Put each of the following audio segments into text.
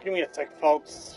Give me a sec, folks.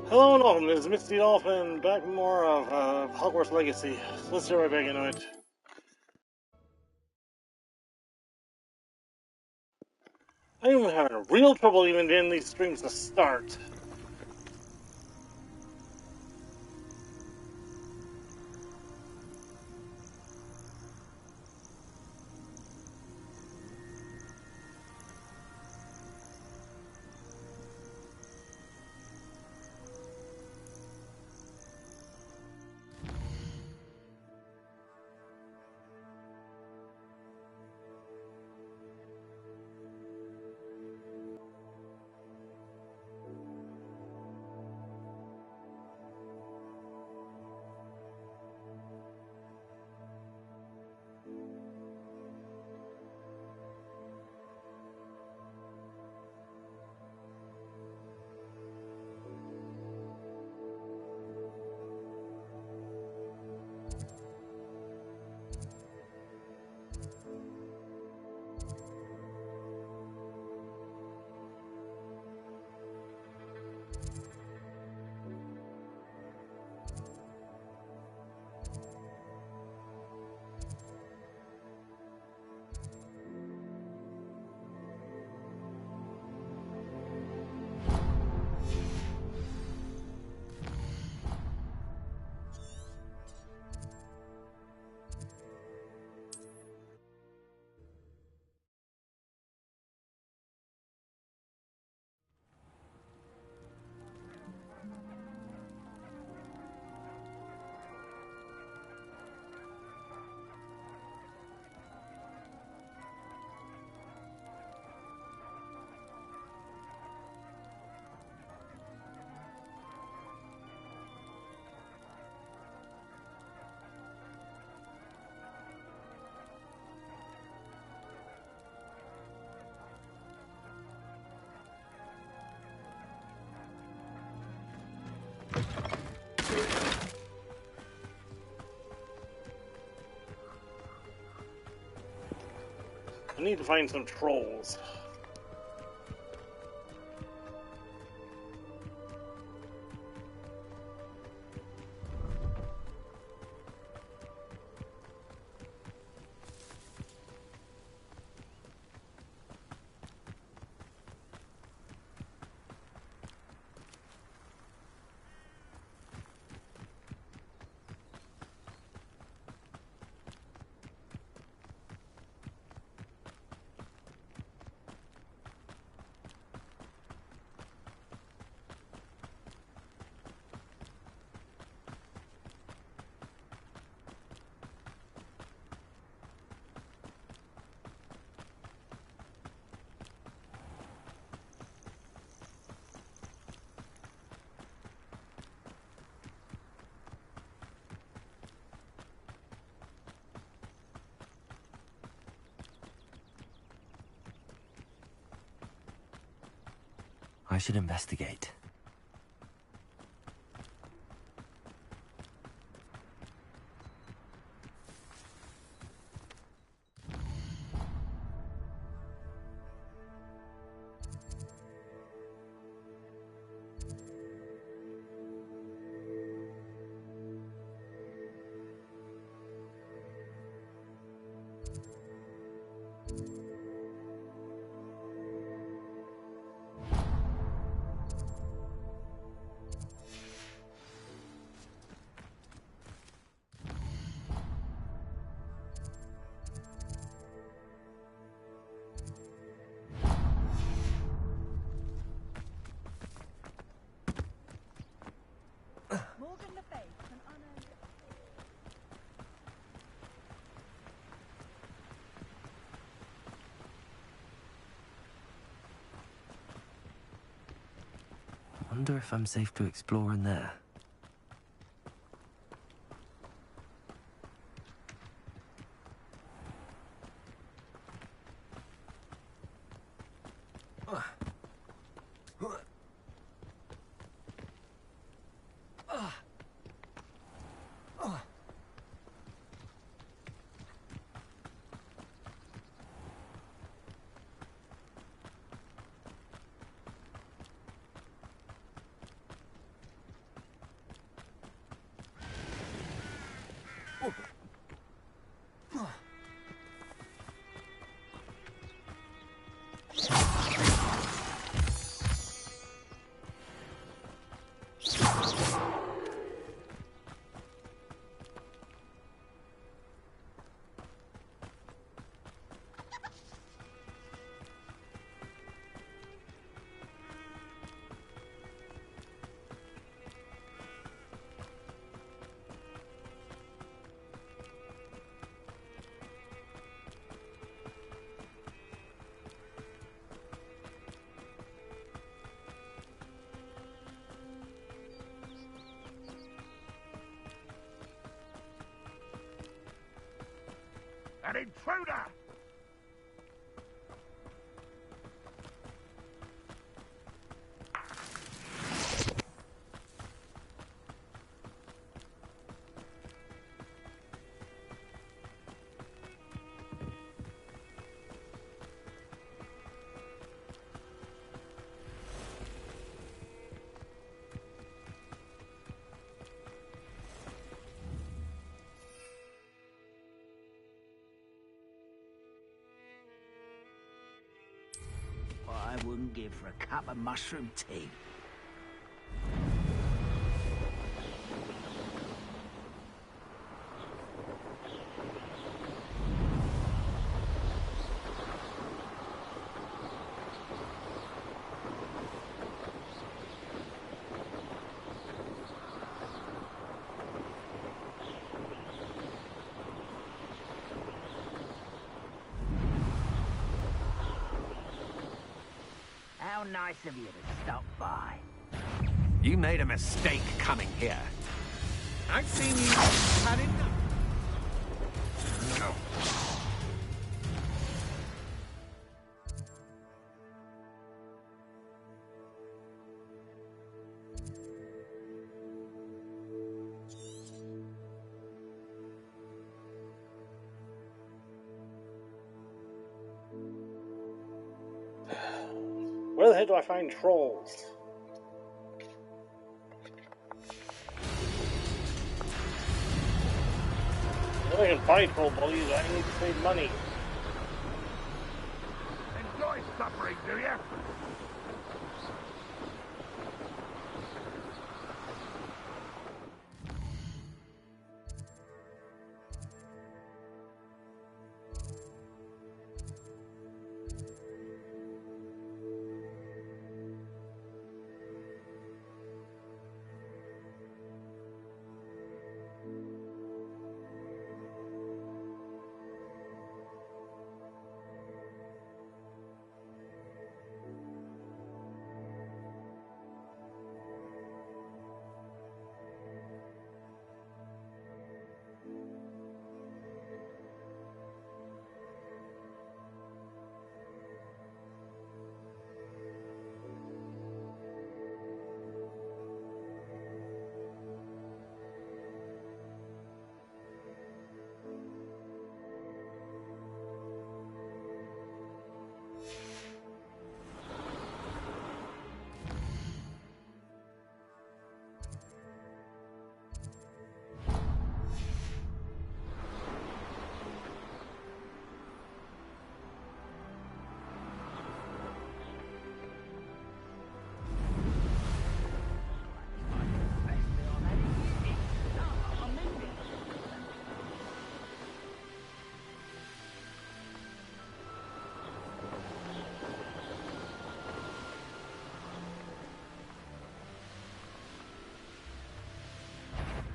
Hello and welcome, this is Mistydolphin, back with more of Hogwarts Legacy. So let's get right back into it. I'm having real trouble even getting these streams to start. I need to find some trolls. I should investigate. Wonder if I'm safe to explore in there. An intruder! I wouldn't give for a cup of mushroom tea. How nice of you to stop by. You made a mistake coming here. I've seen you had enough. No. Where the heck do I find trolls? If I can buy troll bullies, I need to save money. Enjoy suffering, do you?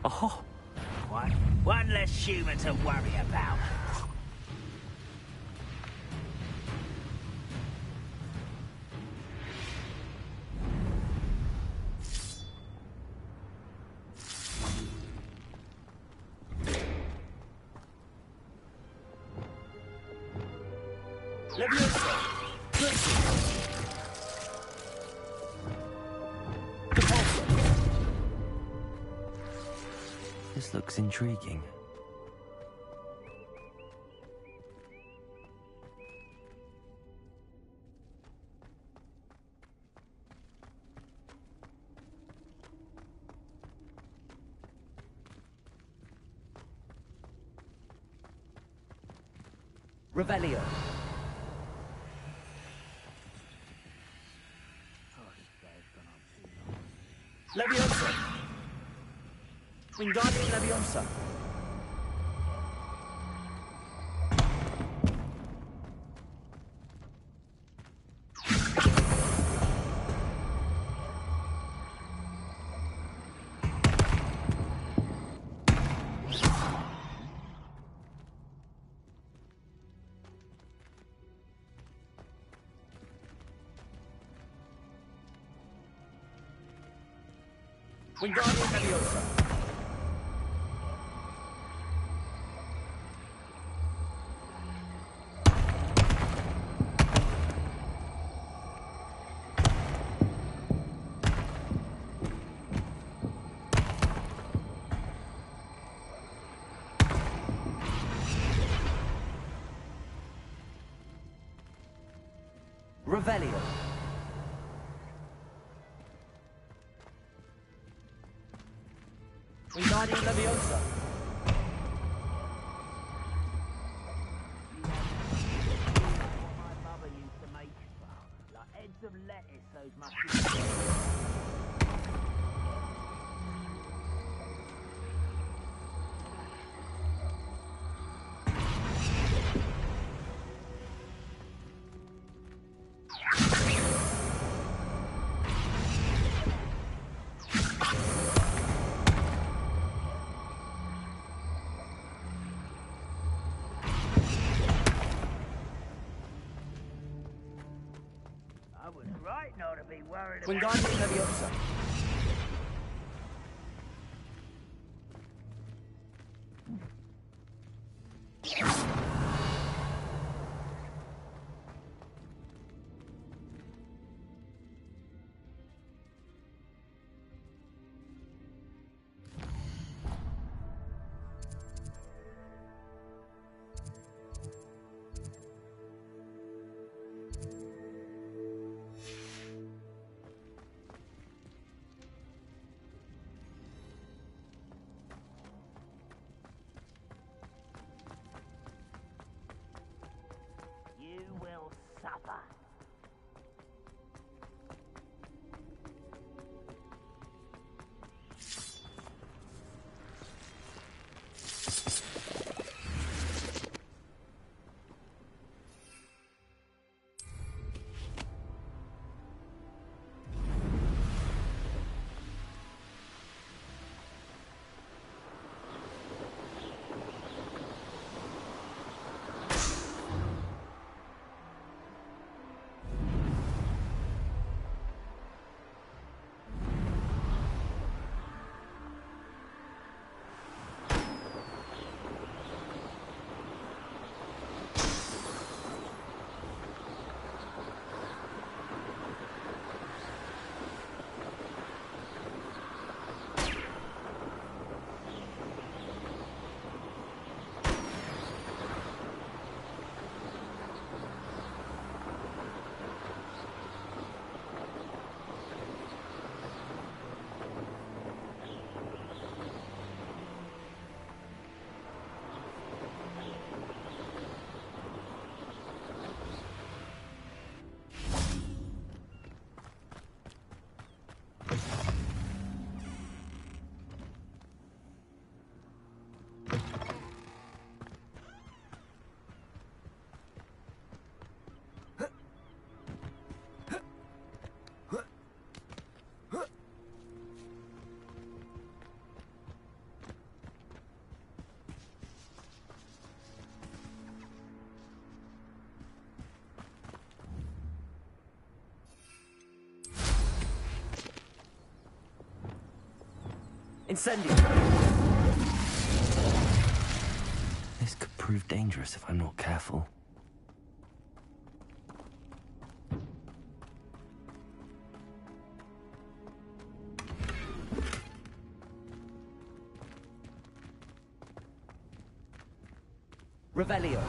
Oh, One less human to worry about. Leviosa! This looks intriguing. Revelio. Leviosa. Wingardium Leviosa. Wingardium Leviosa. Revelio. Wingardium Leviosa. My mother used to make like heads of lettuce, those mushrooms. I was right not to be worried about Wingardium Leviosa. You will suffer. Incendio. This could prove dangerous if I'm not careful. Revelio.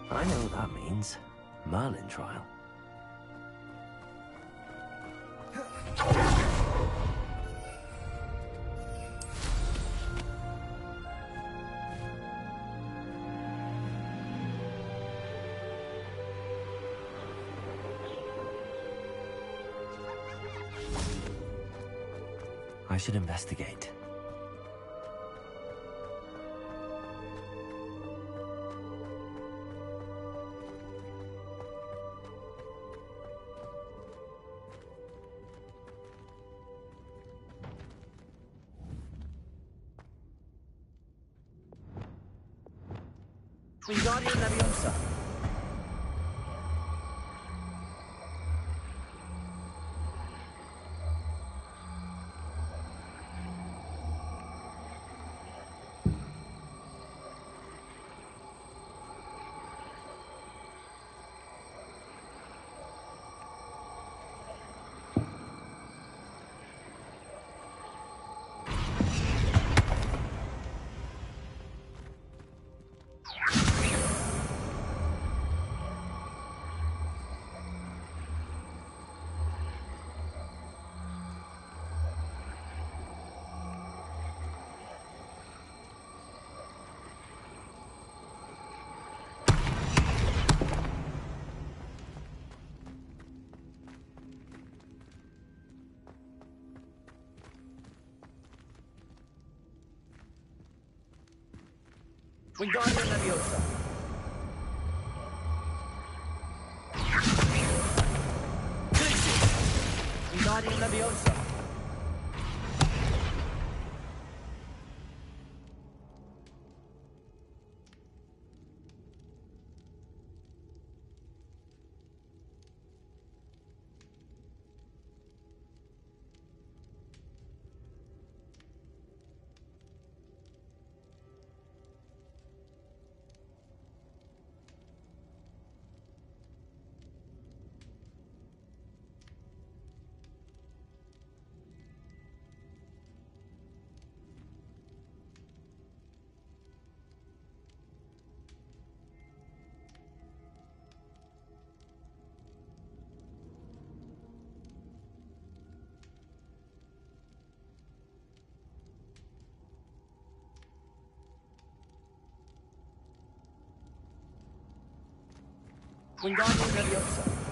I know what that means. Merlin trial. I should investigate. Wingardium Leviosa. Wingardium Leviosa. Wingardium Leviosa. Wingardium Leviosa.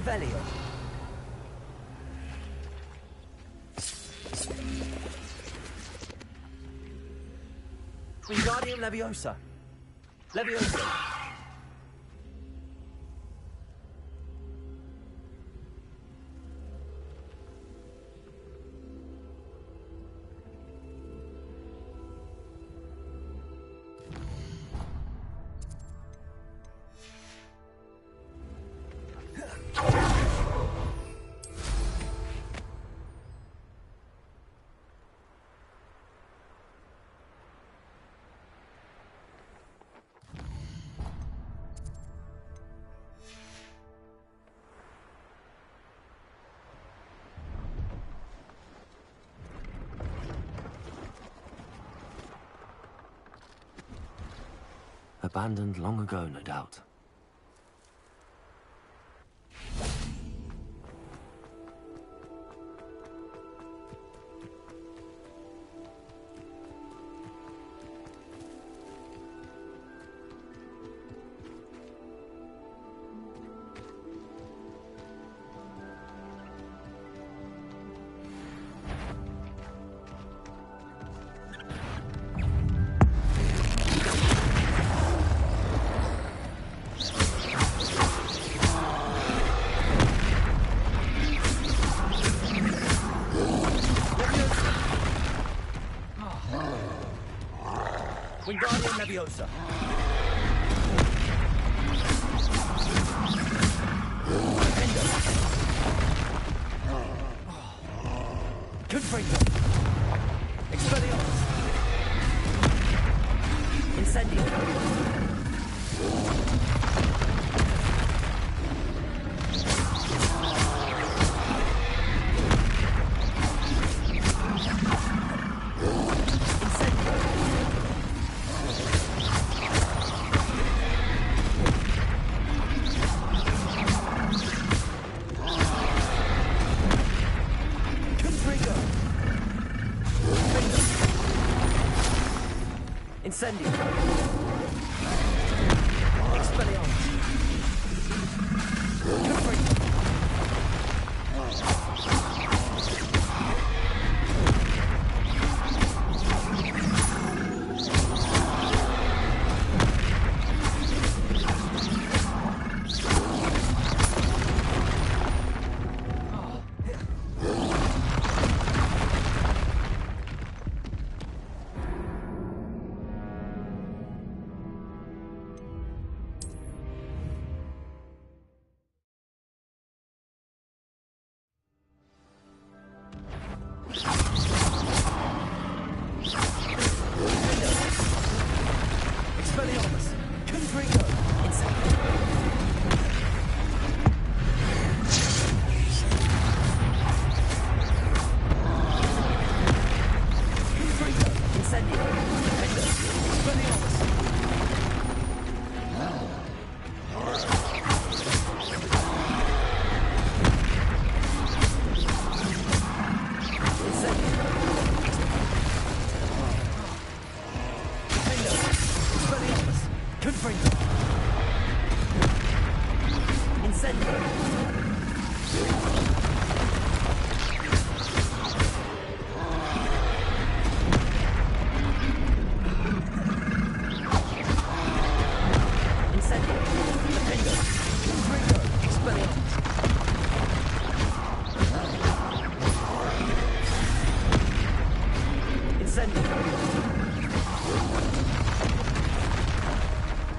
Revelio. Wingardium Leviosa. Leviosa. Abandoned long ago, no doubt. Wingardium Leviosa. Confringo. Expelliarmus. Incendio. Incendio. Expelliarmus. Confringo. Expelliarmus. Confringo. Incendio. Confringo. Incendio. Expelliarmus. Confringo. Incendio. Incendio. Defendo. Confringo. Expelliarmus. Incendio.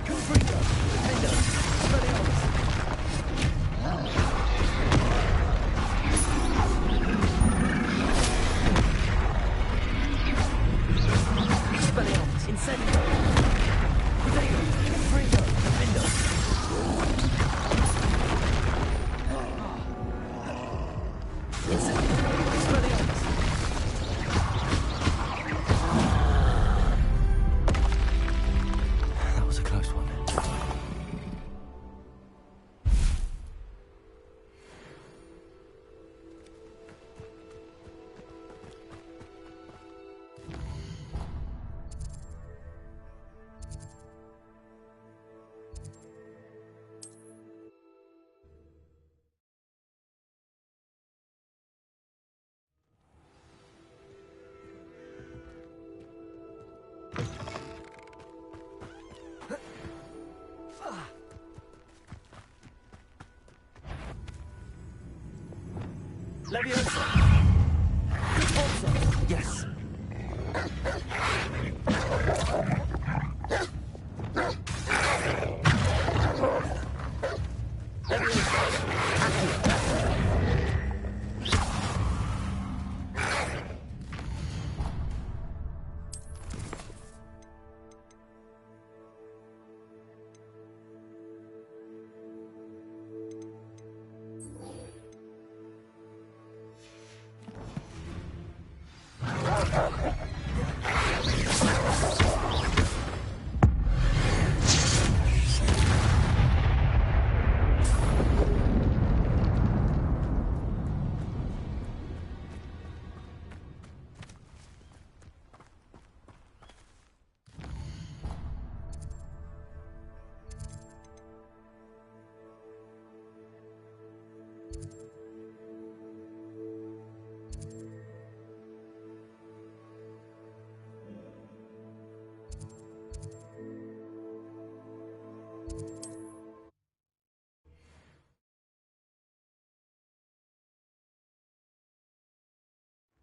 Confringo. Defendo. Expelliarmus. Expelliarmus. Incendio. Protego. Confringo. Defendo. Incendio. Expelliarmus. Leviosa! Also, yes.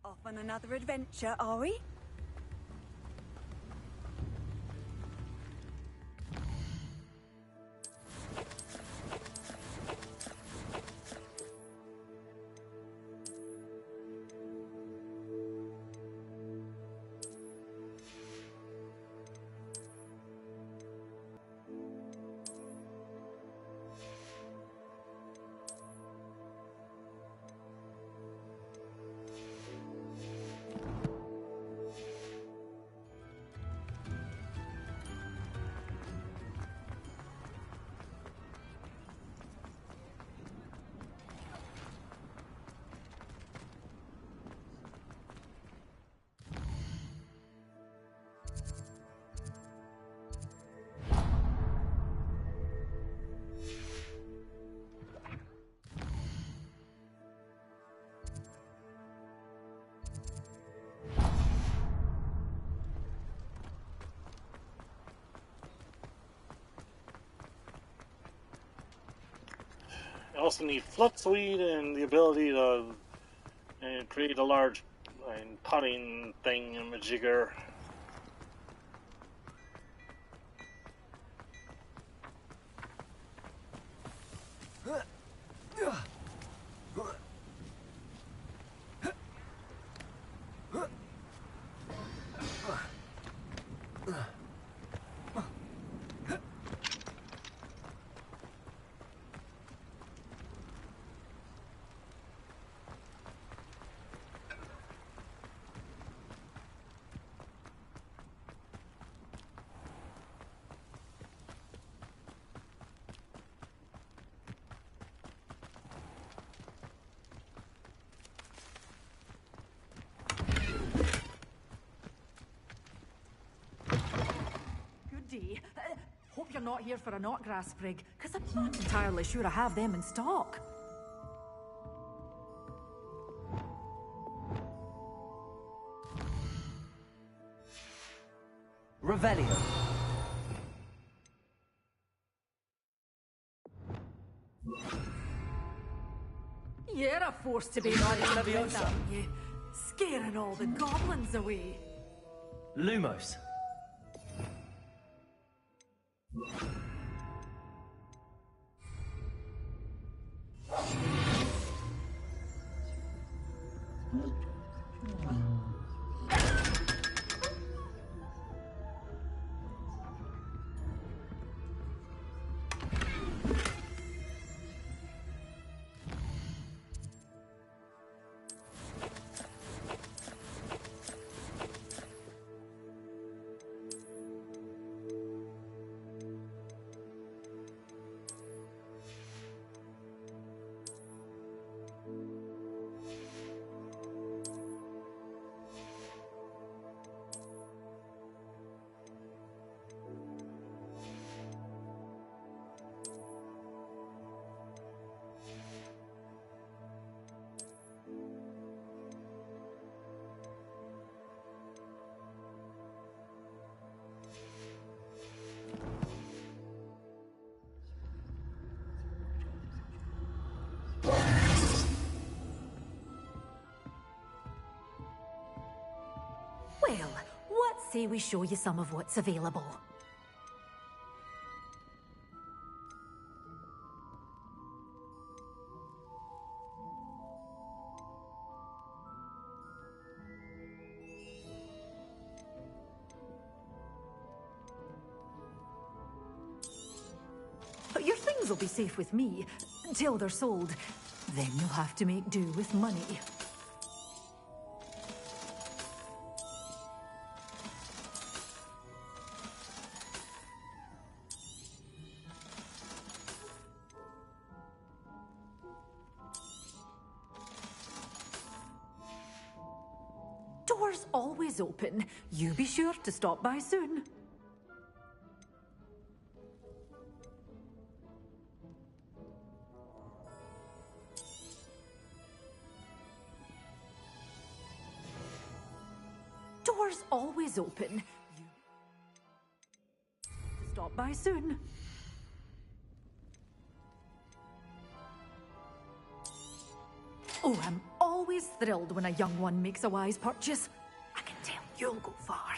Off on another adventure, are we? I also need Fluxweed and the ability to create a large potting thing in Majigger. Hope you're not here for a knotgrass sprig, because I'm not entirely sure I have them in stock. Revelio. You're a force to be reckoned with, aren't you? Scaring all the goblins away. Lumos. Well, what say we show you some of what's available? Your things will be safe with me, until they're sold. Then you'll have to make do with money. Doors always open. You be sure to stop by soon. Doors always open. You stop by soon. Oh, I'm always thrilled when a young one makes a wise purchase. I can tell you'll go far.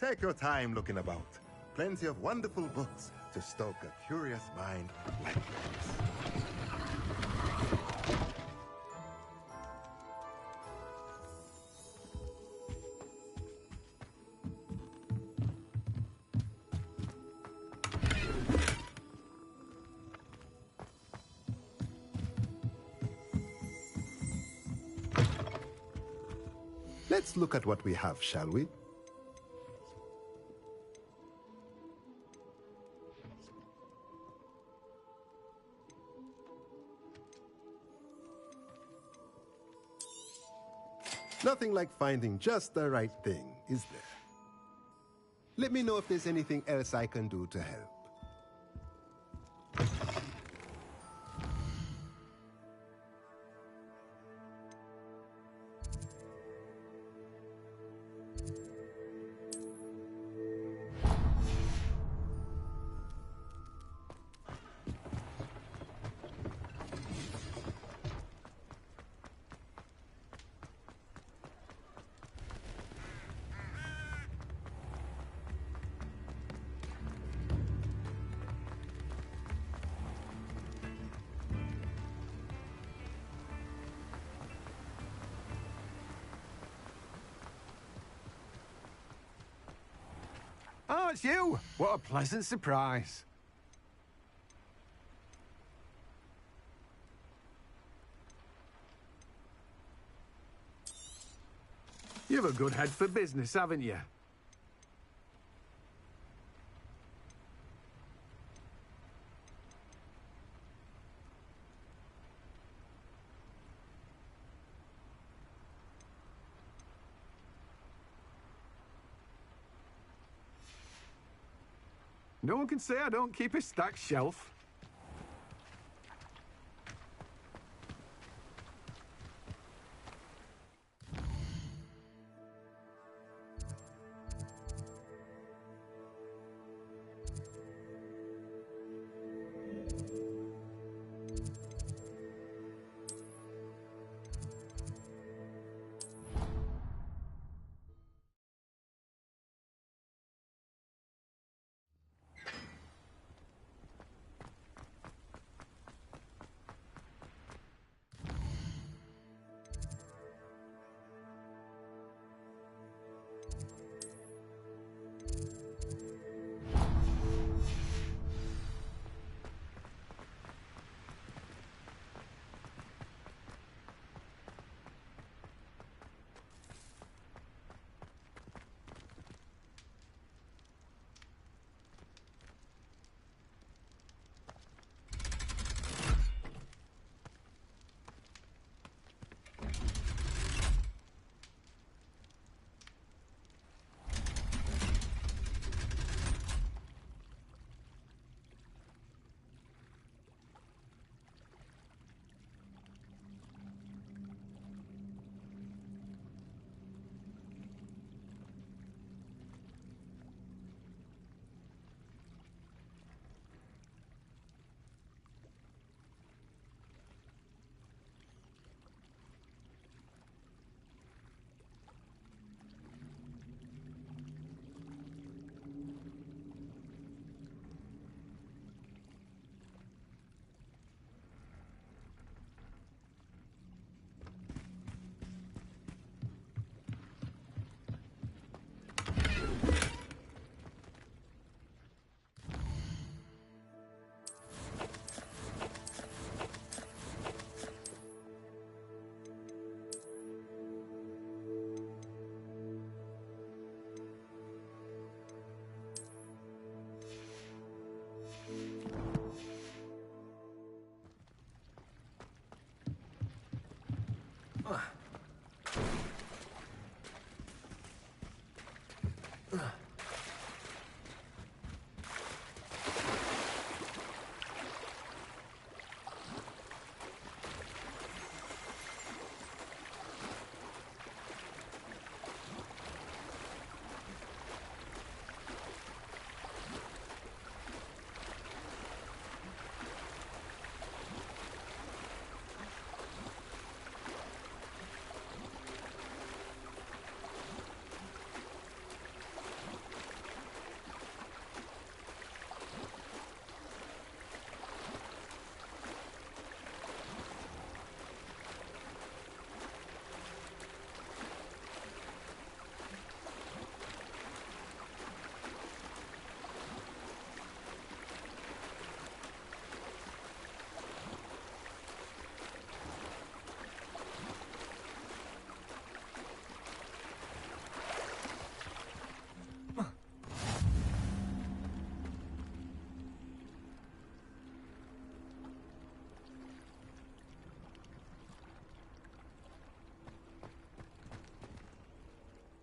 Take your time looking about. Plenty of wonderful books to stoke a curious mind like yours. Let's look at what we have, shall we? Nothing like finding just the right thing, is there? Let me know if there's anything else I can do to help. Oh, it's you! What a pleasant surprise. You've a good head for business, haven't you? No one can say I don't keep a stacked shelf.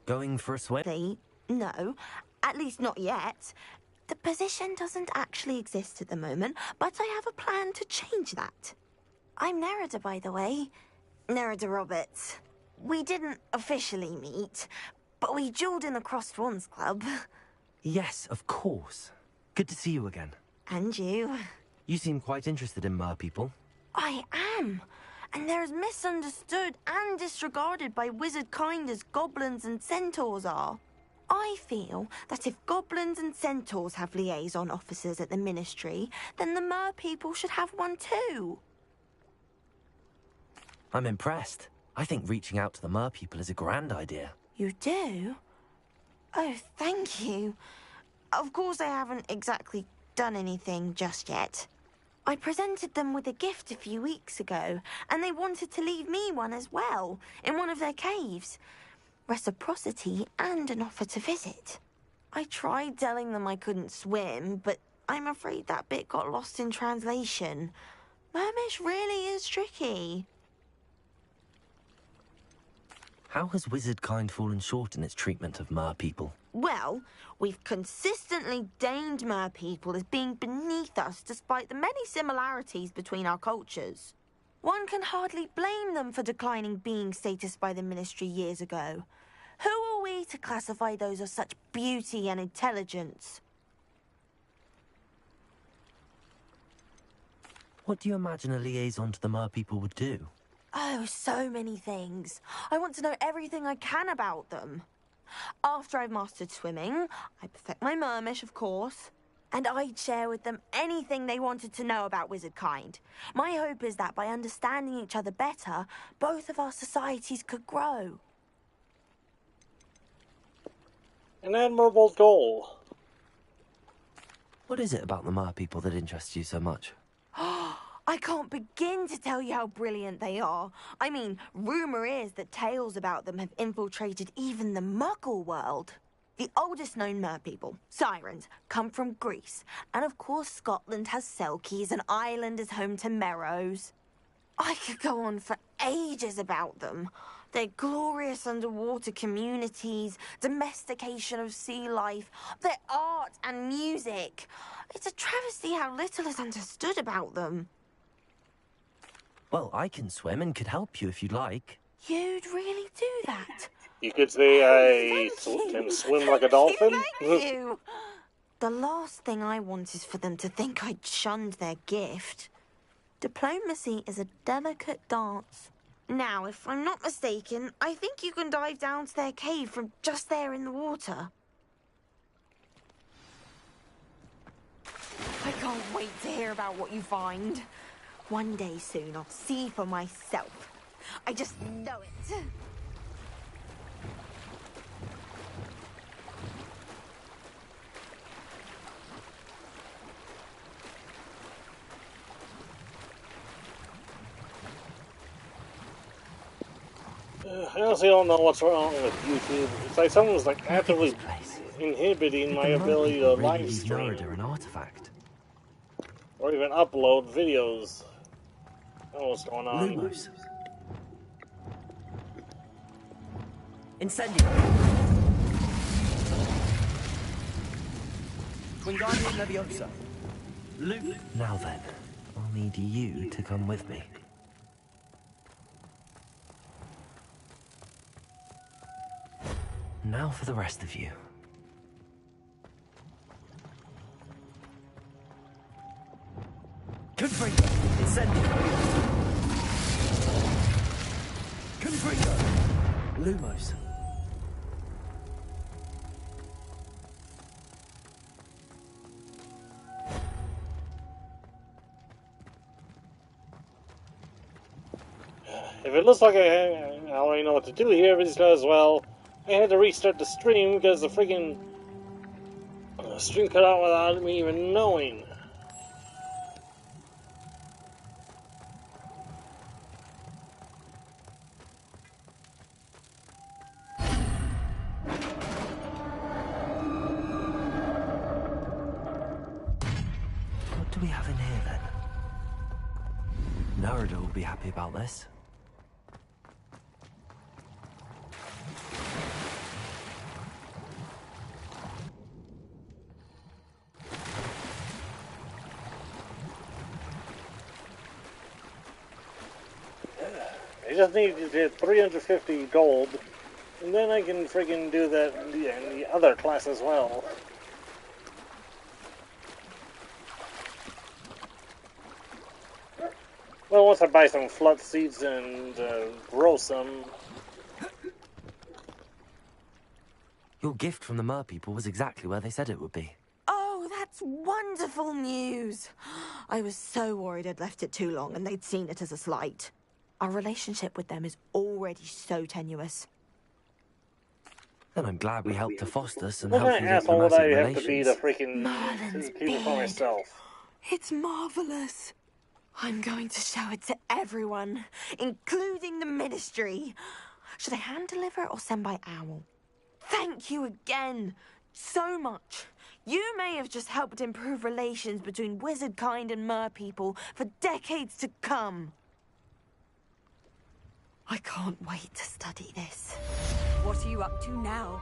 Going for a swim? No, at least not yet. The position doesn't actually exist at the moment, but I have a plan to change that. I'm Nerida, by the way. Nerida Roberts. We didn't officially meet, but we duelled in the Crossed Wands Club. Yes, of course. Good to see you again. And you. You seem quite interested in mer people. I am. And they're as misunderstood and disregarded by wizard kind as goblins and centaurs are. I feel that if goblins and centaurs have liaison officers at the Ministry, then the mer people should have one too. I'm impressed. I think reaching out to the mer people is a grand idea. You do? Oh, thank you. Of course I haven't exactly done anything just yet. I presented them with a gift a few weeks ago, and they wanted to leave me one as well, in one of their caves. Reciprocity and an offer to visit. I tried telling them I couldn't swim, but I'm afraid that bit got lost in translation. Mermish really is tricky. How has wizard kind fallen short in its treatment of mer people? Well, we've consistently deemed mer people as being beneath us despite the many similarities between our cultures. One can hardly blame them for declining being status by the Ministry years ago. Who are we to classify those of such beauty and intelligence? What do you imagine a liaison to the mer people would do? Oh, so many things. I want to know everything I can about them. After I've mastered swimming, I perfect my mermish, of course, and I'd share with them anything they wanted to know about wizard kind. My hope is that by understanding each other better, both of our societies could grow. An admirable goal. What is it about the mer people that interests you so much? I can't begin to tell you how brilliant they are. I mean, rumour is that tales about them have infiltrated even the Muggle world. The oldest known mer people, sirens, come from Greece. And of course Scotland has Selkies and Ireland is home to Merrows. I could go on for ages about them. Their glorious underwater communities, domestication of sea life, their art and music. It's a travesty how little is understood about them. Well, I can swim and could help you if you'd like. You'd really do that? You could say I can swim like a dolphin. Thank you. The last thing I want is for them to think I'd shunned their gift. Diplomacy is a delicate dance. Now, if I'm not mistaken, I think you can dive down to their cave from just there in the water. I can't wait to hear about what you find. One day soon, I'll see for myself. I just know it. I honestly don't know what's wrong with YouTube. It's like someone's like actively inhibiting my ability to live stream An artifact. or even upload videos. I don't know what's going on. Lumos. Incendio. Wingardium Leviosa. Now then, I'll need you to come with me. Now for the rest of you. Confringo. Incendio. Confringo. Lumos. If it looks like I already know what to do here, it's because, well, I had to restart the stream because the freaking stream cut out without me even knowing. What do we have in here then? Nerida will be happy about this. just need to hit 350 gold, and then I can friggin' do that in the other class as well. Well, once I buy some flood seeds and grow some. Your gift from the mer people was exactly where they said it would be. Oh, that's wonderful news. I was so worried I'd left it too long and they'd seen it as a slight. Our relationship with them is already so tenuous. Then I'm glad we helped to foster some What kind healthy of asshole would I diplomatic have to be to relations. freaking Merlin's keep it for beard. myself? It's marvelous. I'm going to show it to everyone, including the ministry. Should I hand deliver or send by owl? Thank you again, so much. You may have just helped improve relations between wizard kind and mer people for decades to come. I can't wait to study this. What are you up to now?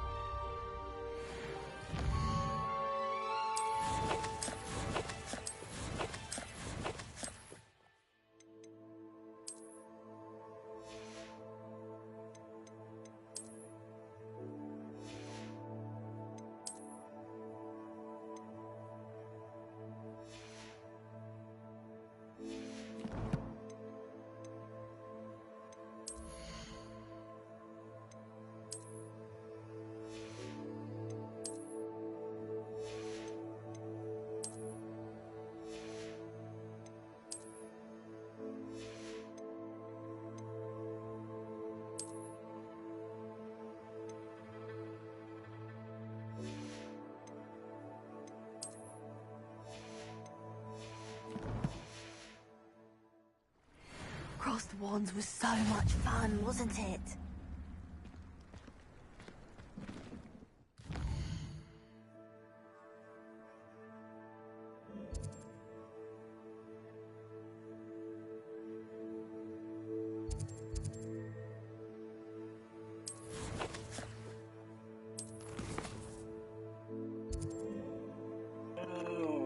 Crossed Wands was so much fun, wasn't it?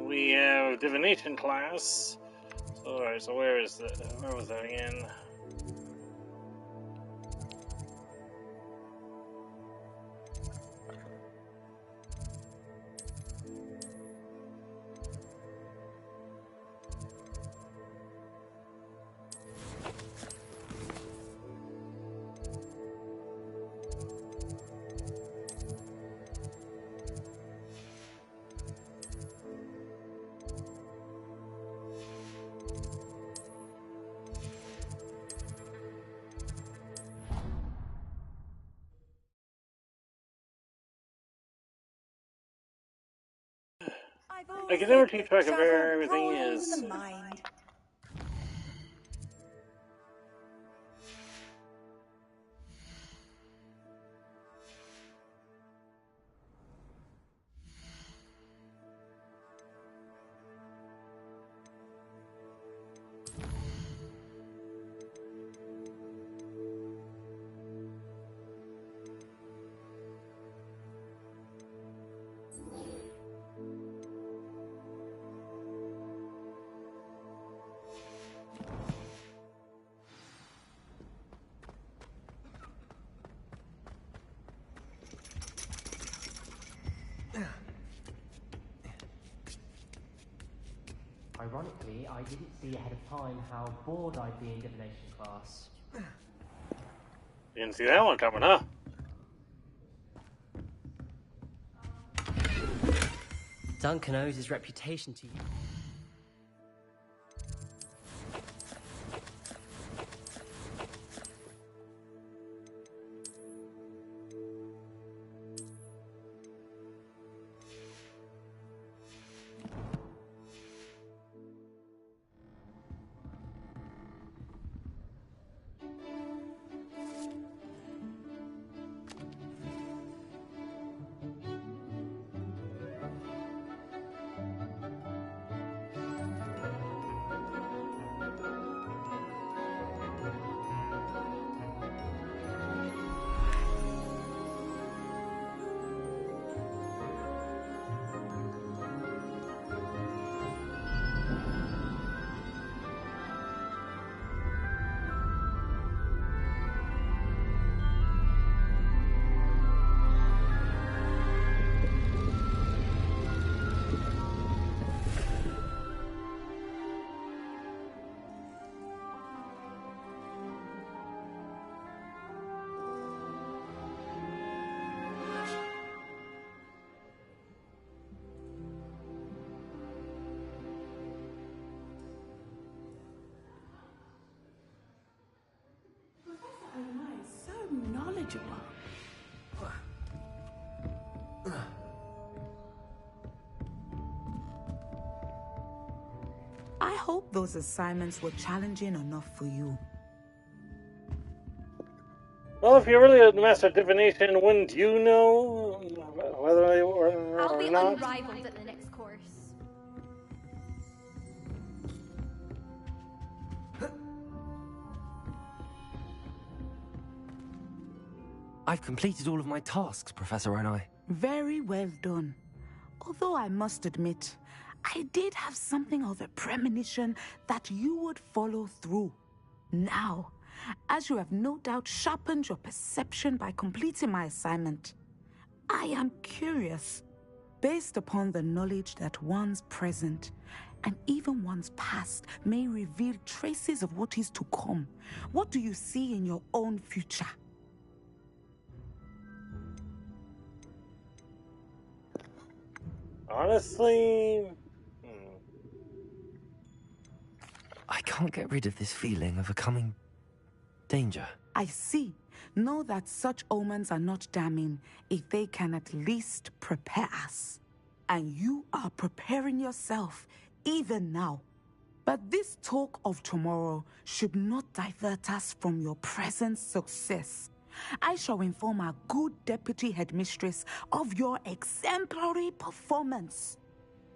We have divination class. Alright, so where was that again? I can never keep track of where everything is. Mind. Ironically, I didn't see ahead of time how bored I'd be in divination class. Didn't see that one coming, huh? Duncan owes his reputation to you. schedule. I hope those assignments were challenging enough for you. Well, if you're really a master divination, wouldn't you know whether they were I'll or be not? unrivaled at the next course. I've completed all of my tasks, Professor Onai. Very well done. Although I must admit, I did have something of a premonition that you would follow through. Now, as you have no doubt sharpened your perception by completing my assignment, I am curious, based upon the knowledge that one's present and even one's past may reveal traces of what is to come. What do you see in your own future? Honestly, I can't get rid of this feeling of a coming danger. I see. Know that such omens are not damning if they can at least prepare us. And you are preparing yourself, even now. But this talk of tomorrow should not divert us from your present success. I shall inform our good deputy headmistress of your exemplary performance.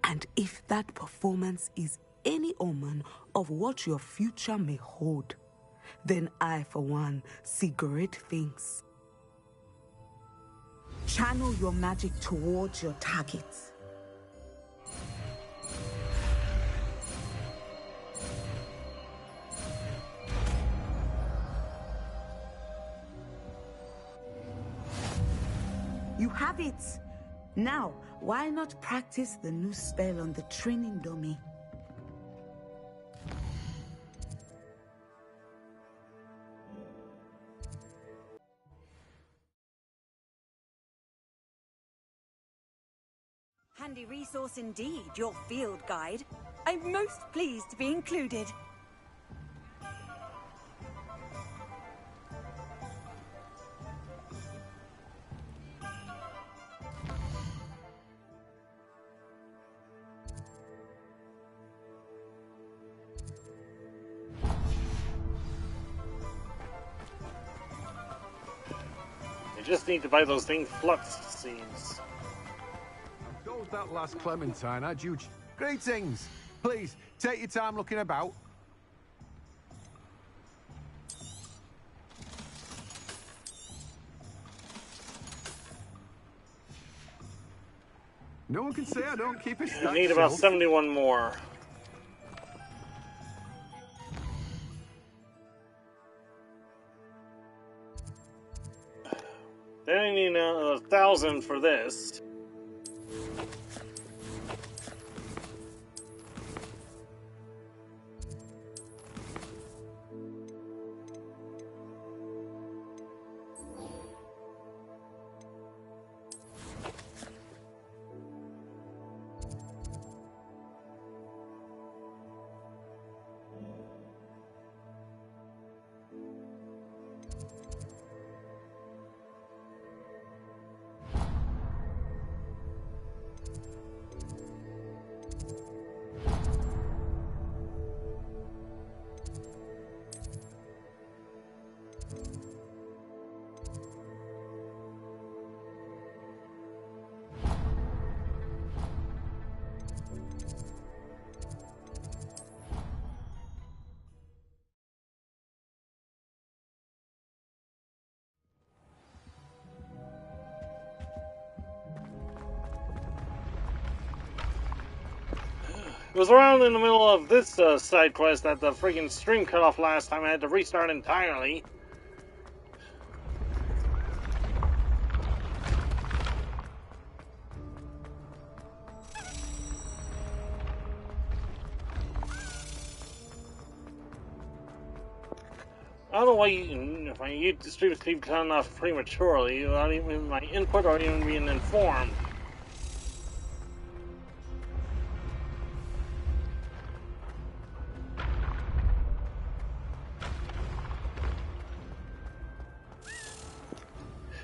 And if that performance is any omen of what your future may hold, then I, for one, see great things. Channel your magic towards your targets. You have it! Now, why not practice the new spell on the training dummy? Handy resource indeed, your field guide. I'm most pleased to be included. you just need to buy those things flux seeds. Goes that last Clementine, had you? Greetings! Please, take your time looking about. No one can say I don't keep it I need about 71 more. Then I need 1,000 for this. It was around in the middle of this side quest that the freaking stream cut off last time. I had to restart entirely. I don't know why if my YouTube streams keep cutting off prematurely without even my input or even being informed.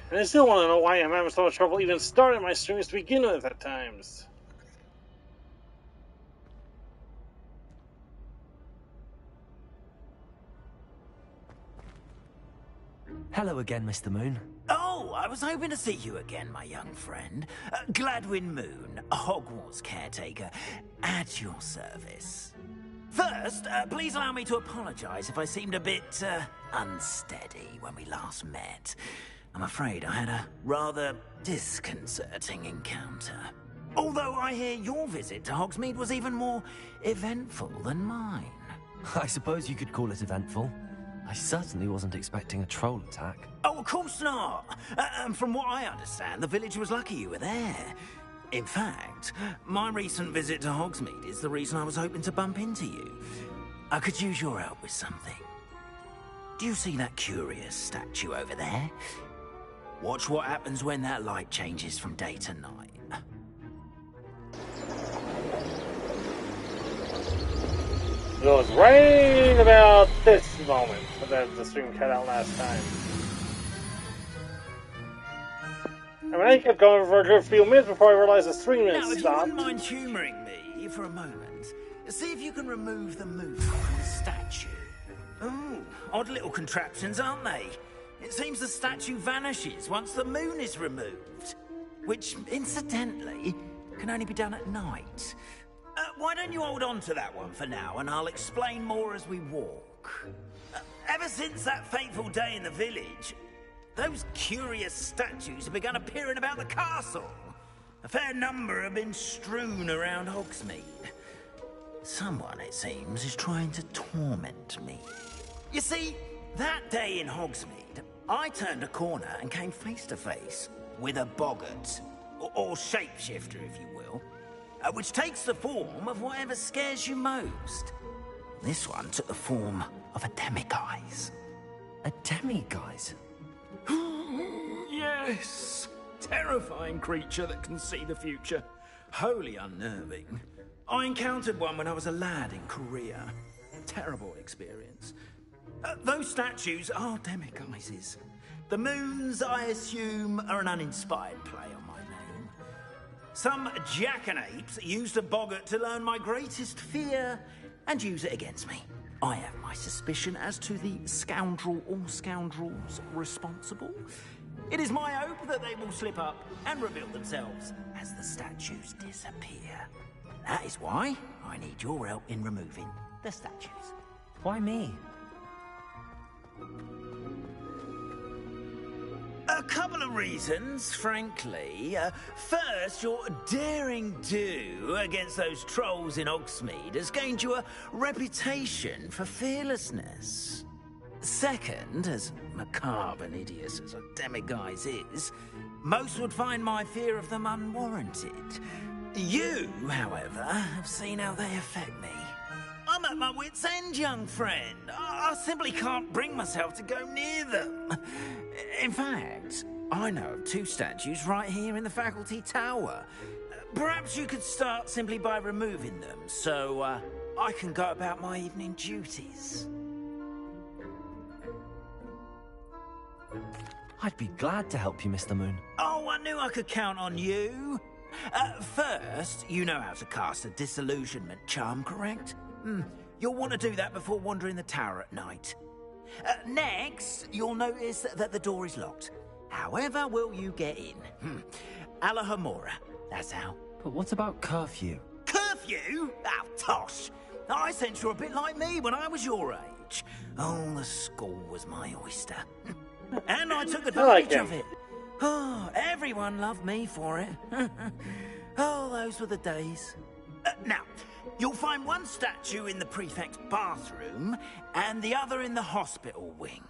And I still want to know why I'm having so much trouble even starting my streams to begin with at times. Hello again, Mr. Moon. Oh, I was hoping to see you again, my young friend. Gladwin Moon, Hogwarts caretaker, at your service. First, please allow me to apologize if I seemed a bit, unsteady when we last met. I'm afraid I had a rather disconcerting encounter. Although I hear your visit to Hogsmeade was even more eventful than mine. I suppose you could call it eventful. I certainly wasn't expecting a troll attack. Oh, of course not. And from what I understand, the village was lucky you were there. In fact, my recent visit to Hogsmeade is the reason I was hoping to bump into you. I could use your help with something. Do you see that curious statue over there? Watch what happens when that light changes from day to night. It was right about this moment that the stream cut out last time. I mean, I kept going for a good few minutes before I realized the stream had Now, if you stopped. wouldn't mind humouring me for a moment, see if you can remove the moon from the statue. Ooh, odd little contraptions, aren't they? It seems the statue vanishes once the moon is removed. Which, incidentally, can only be done at night. Why don't you hold on to that one for now, and I'll explain more as we walk. Ever since that fateful day in the village, those curious statues have begun appearing about the castle. A fair number have been strewn around Hogsmeade. Someone, it seems, is trying to torment me. You see, that day in Hogsmeade, I turned a corner and came face to face with a boggart, or shapeshifter, if you will, which takes the form of whatever scares you most. This one took the form of a demiguise. A demiguise? Yes! Terrifying creature that can see the future. Wholly unnerving. I encountered one when I was a lad in Korea. Terrible experience. Those statues are demiguises. The moons, I assume, are an uninspired play on my name. Some jackanapes used a boggart to learn my greatest fear and use it against me. I have my suspicion as to the scoundrel or scoundrels responsible. It is my hope that they will slip up and reveal themselves as the statues disappear. That is why I need your help in removing the statues. Why me? A couple of reasons, frankly. First, your daring do against those trolls in Hogsmeade has gained you a reputation for fearlessness. Second, as macabre and hideous as a demiguise is, most would find my fear of them unwarranted. You, however, have seen how they affect me. I'm at my wit's end, young friend. I simply can't bring myself to go near them. In fact, I know of two statues right here in the faculty tower. Perhaps you could start simply by removing them, so I can go about my evening duties. I'd be glad to help you, Mr. Moon. Oh, I knew I could count on you. First, you know how to cast a disillusionment charm, correct? You'll want to do that before wandering the tower at night. Next, you'll notice that the door is locked. However will you get in? Alahomora, that's how. But what about curfew? Curfew? Oh, tosh. I sense you're a bit like me when I was your age. Oh, the school was my oyster. And I took advantage of it. Oh, everyone loved me for it. Oh, those were the days. Now, you'll find one statue in the prefect's bathroom and the other in the hospital wing.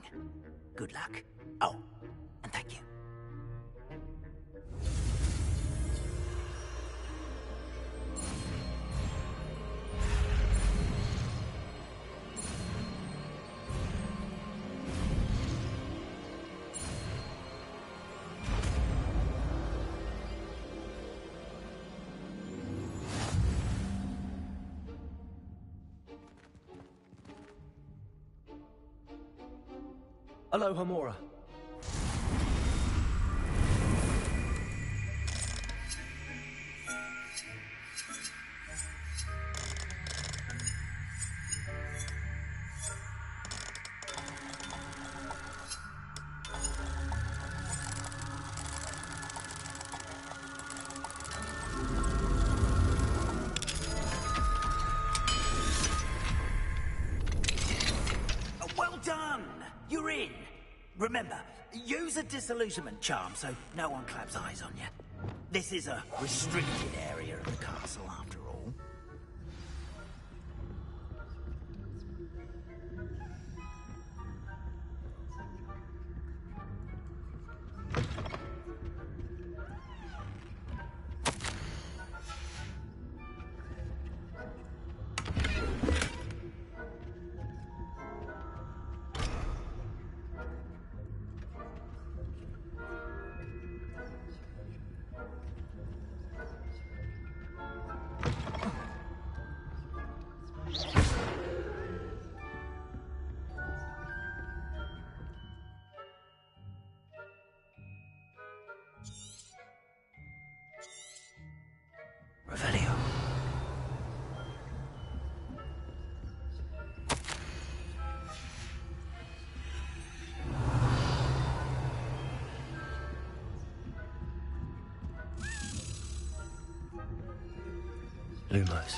Good luck. Oh, and thank you. Alohomora. You're in. Remember, use a disillusionment charm so no one claps eyes on you. This is a restricted area of the castle, after all. Revelio. Lumos.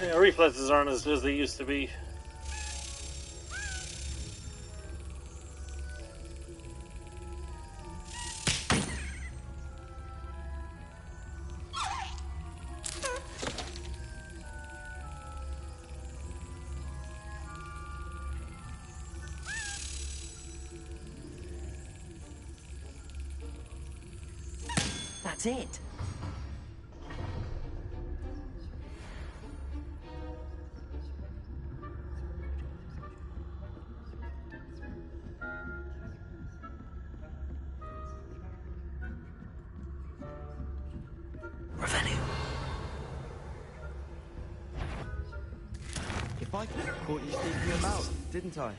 Yeah, reflexes aren't as good as they used to be. That's it. Revelio. If I could have caught you sneaking him out, didn't I?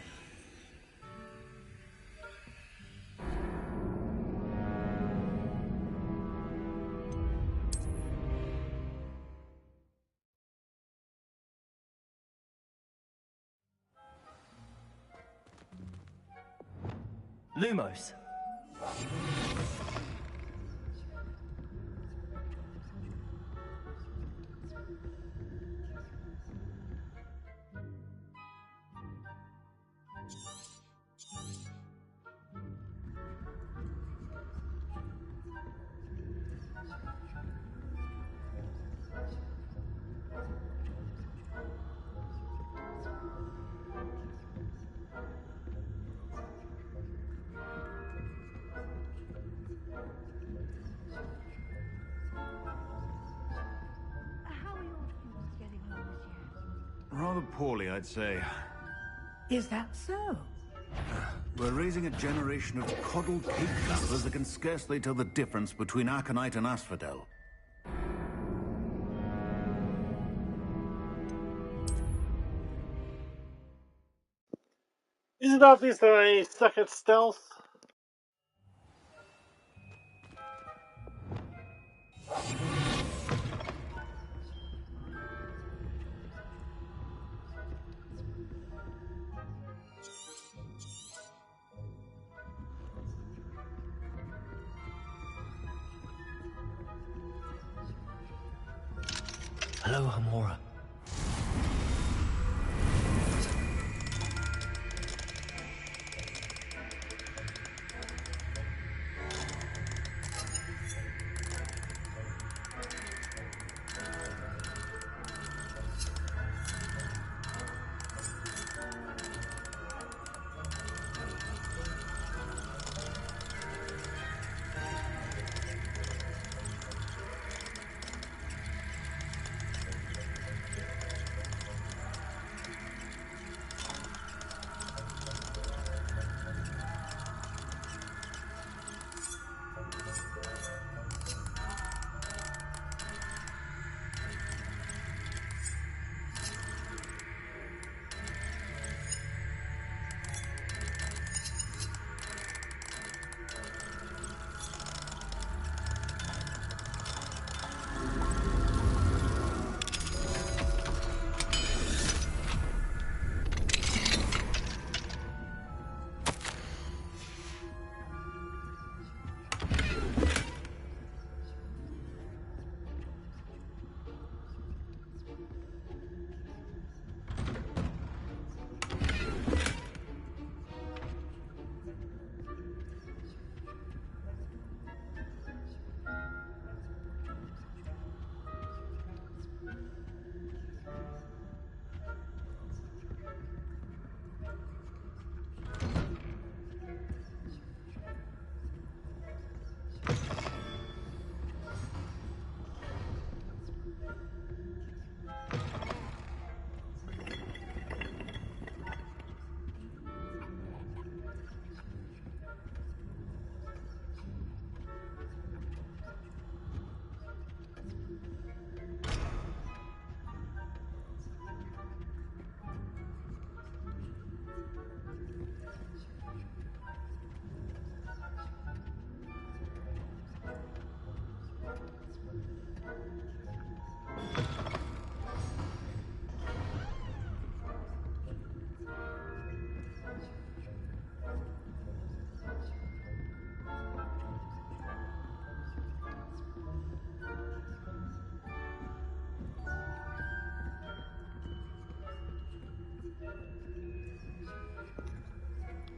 Lumos. How are your students getting on this year? Rather poorly, I'd say. Is that so? We're raising a generation of coddled cake clappers that can scarcely tell the difference between aconite and asphodel. Is it obvious that I suck at stealth? Hello, Hamora.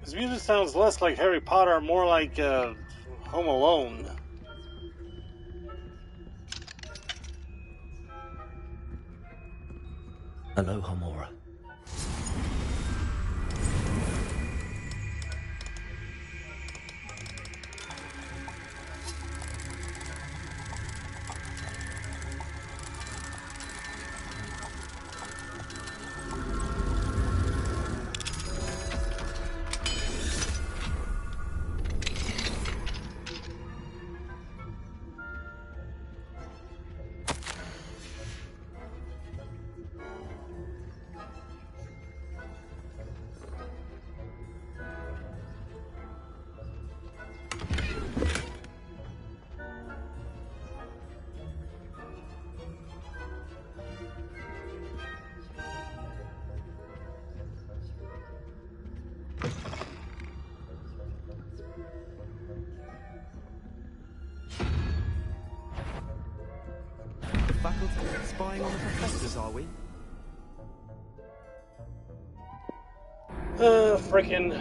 His music sounds less like Harry Potter, more like Home Alone. Hello, Homora. Faculty spying on the professors, are we? Frickin'.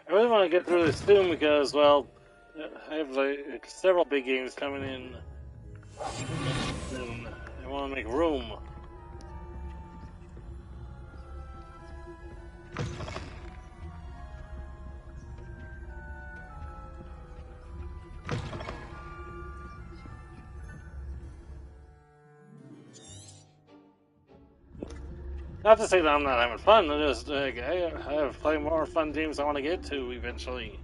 I really want to get through this soon because, well, I have like several big games coming in soon. I want to make room. Not to say that I'm not having fun, I just I have plenty more fun games I want to get to eventually.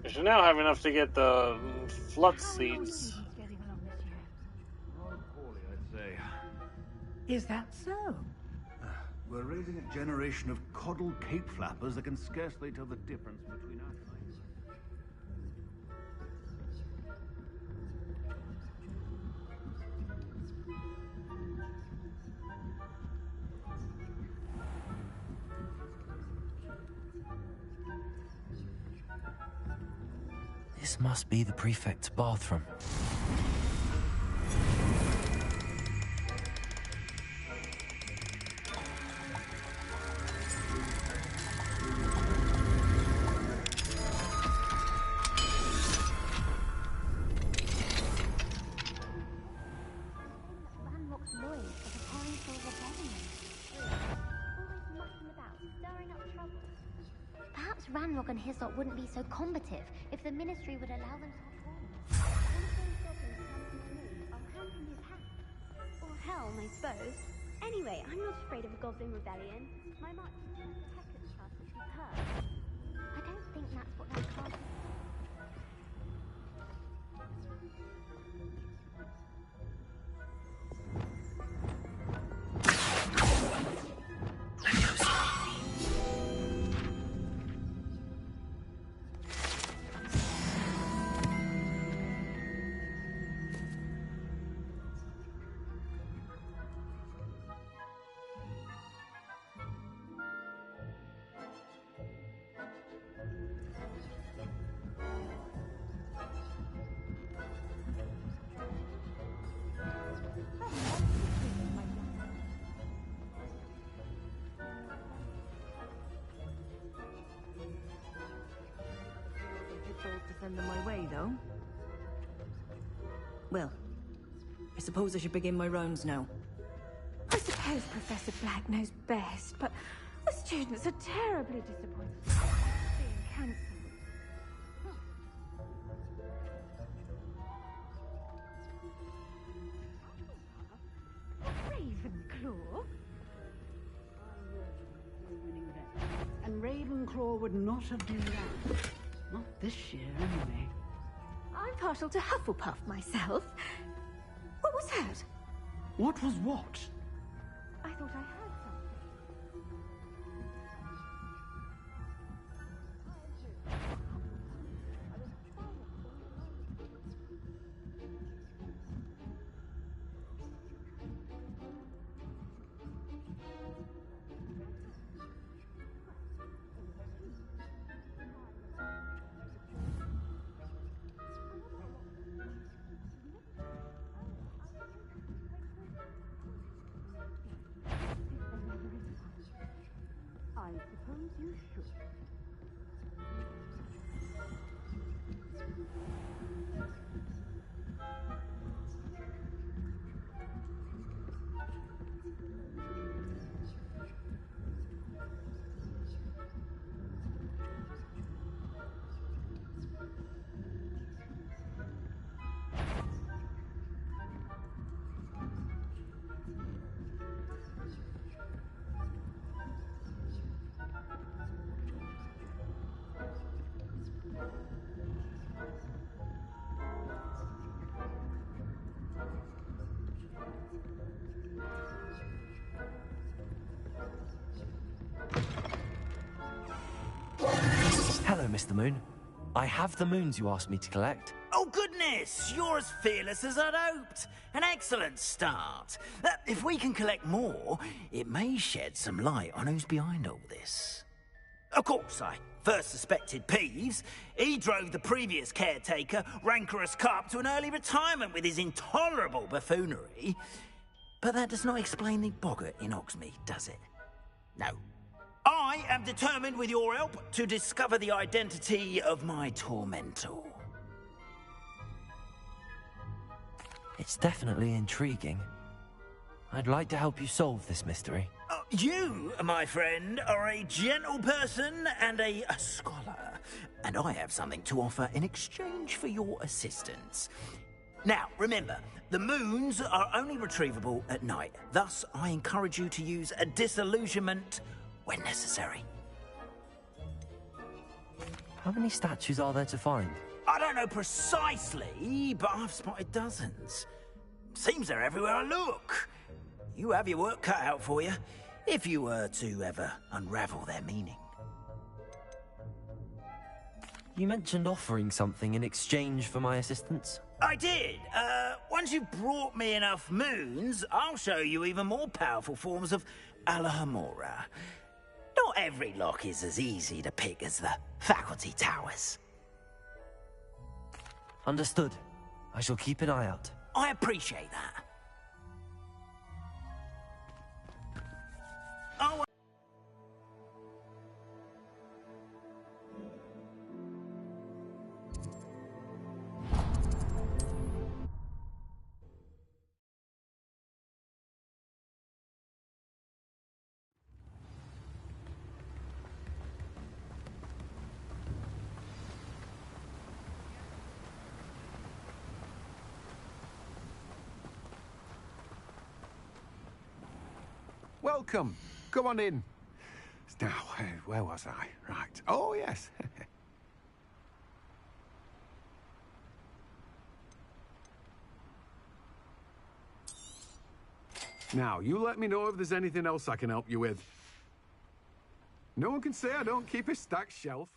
I should now have enough to get the flux seeds. Poorly, I'd say. Is that so? We're raising a generation of coddled cape flappers that can scarcely tell the difference between us and This must be the prefect's bathroom. Perhaps Ranrock and his lot wouldn't be so combative if the Ministry would allow them to perform. I'll help in his hand. Or helm, I suppose. Anyway, I'm not afraid of a goblin rebellion. My march is like the Hecate class, which we've heard. I don't think that's what that class is. To send them my way, though. Well, I suppose I should begin my rounds now. I suppose Professor Black knows best, but the students are terribly disappointed being cancelled. Ravenclaw? And Ravenclaw would not have been that. Not this year, anyway. I'm partial to Hufflepuff myself. What was that? What was what? I thought I heard something. Mr. Moon. I have the moons you asked me to collect. Oh, goodness! You're as fearless as I'd hoped. An excellent start. If we can collect more, it may shed some light on who's behind all this. Of course, I first suspected Peeves. He drove the previous caretaker, Rancorous Carp, to an early retirement with his intolerable buffoonery. But that does not explain the boggart in Hogsmeade, does it? No. I am determined, with your help, to discover the identity of my tormentor. It's definitely intriguing. I'd like to help you solve this mystery. You, my friend, are a gentle person and a scholar, and I have something to offer in exchange for your assistance. Now, remember, the moons are only retrievable at night. Thus, I encourage you to use a disillusionment when necessary. How many statues are there to find? I don't know precisely, but I've spotted dozens. Seems they're everywhere I look. You have your work cut out for you, if you were to ever unravel their meaning. You mentioned offering something in exchange for my assistance? I did. Once you've brought me enough moons, I'll show you even more powerful forms of Alahamora. Not every lock is as easy to pick as the faculty towers. Understood. I shall keep an eye out. I appreciate that. Oh. Welcome. Come on in. Now, where was I? Right. Oh, yes. Now, you let me know if there's anything else I can help you with. No one can say I don't keep a stacked shelf.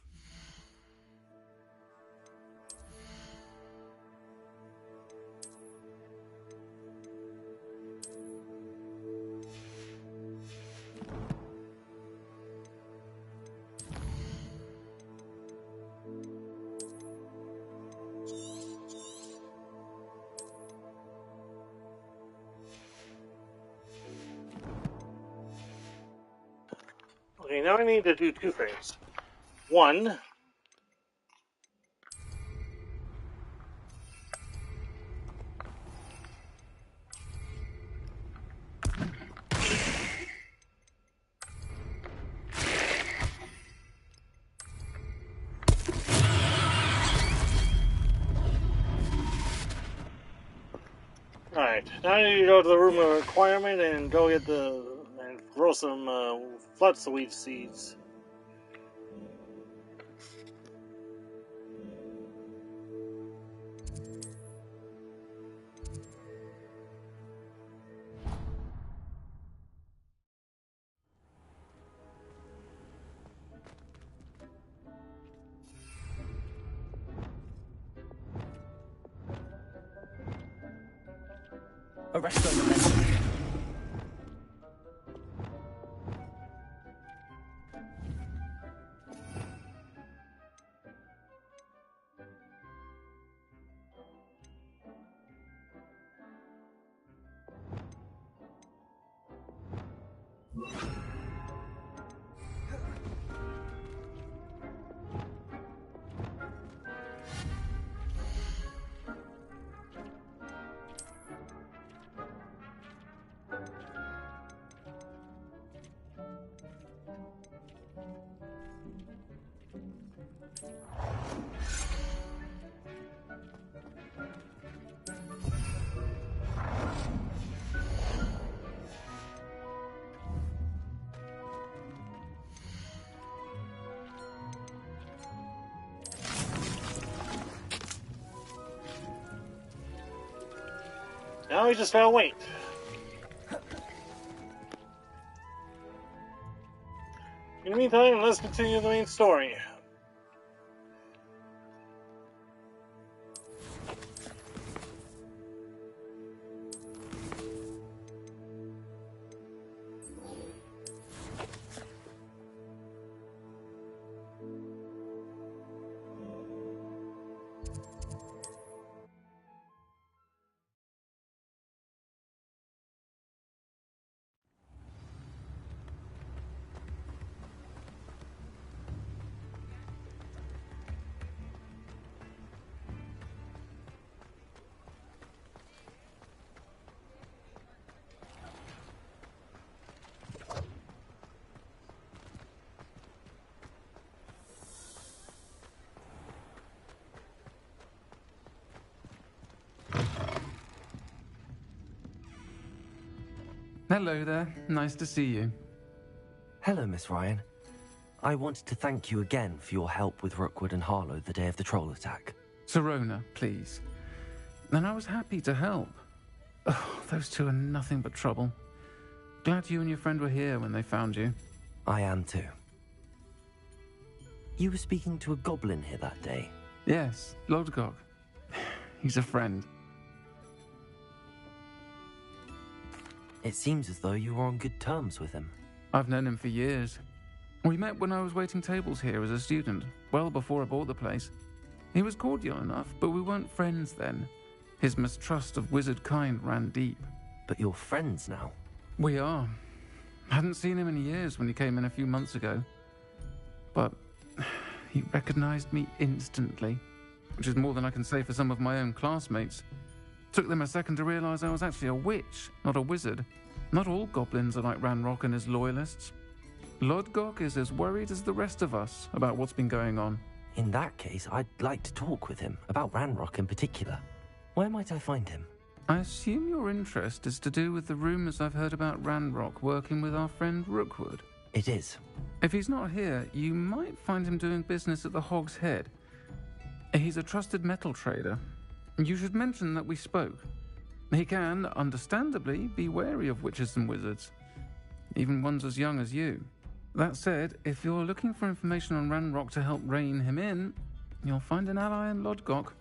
Okay, now I need to do two things. One, alright, now I need to go to the room of requirement and go get and grow some floodseed seeds. Arrest on the men. Now we just gotta wait. In the meantime, let's continue the main story. Hello there. Nice to see you. Hello, Miss Ryan. I wanted to thank you again for your help with Rookwood and Harlow the day of the troll attack. Sirona, please. And I was happy to help. Oh, those two are nothing but trouble. Glad you and your friend were here when they found you. I am too. You were speaking to a goblin here that day? Yes, Lodgok. He's a friend. It seems as though you were on good terms with him. I've known him for years. We met when I was waiting tables here as a student, well before I bought the place. He was cordial enough, but we weren't friends then. His mistrust of wizard kind ran deep. But you're friends now? We are. Hadn't seen him in years when he came in a few months ago. But he recognized me instantly, which is more than I can say for some of my own classmates. Took them a second to realize I was actually a witch, not a wizard. Not all goblins are like Ranrock and his loyalists. Lodgok is as worried as the rest of us about what's been going on. In that case, I'd like to talk with him, about Ranrock in particular. Where might I find him? I assume your interest is to do with the rumors I've heard about Ranrock working with our friend Rookwood. It is. If he's not here, you might find him doing business at the Hog's Head. He's a trusted metal trader. You should mention that we spoke. He can, understandably, be wary of witches and wizards, even ones as young as you. That said, if you're looking for information on Ranrock to help rein him in, you'll find an ally in Lodgok.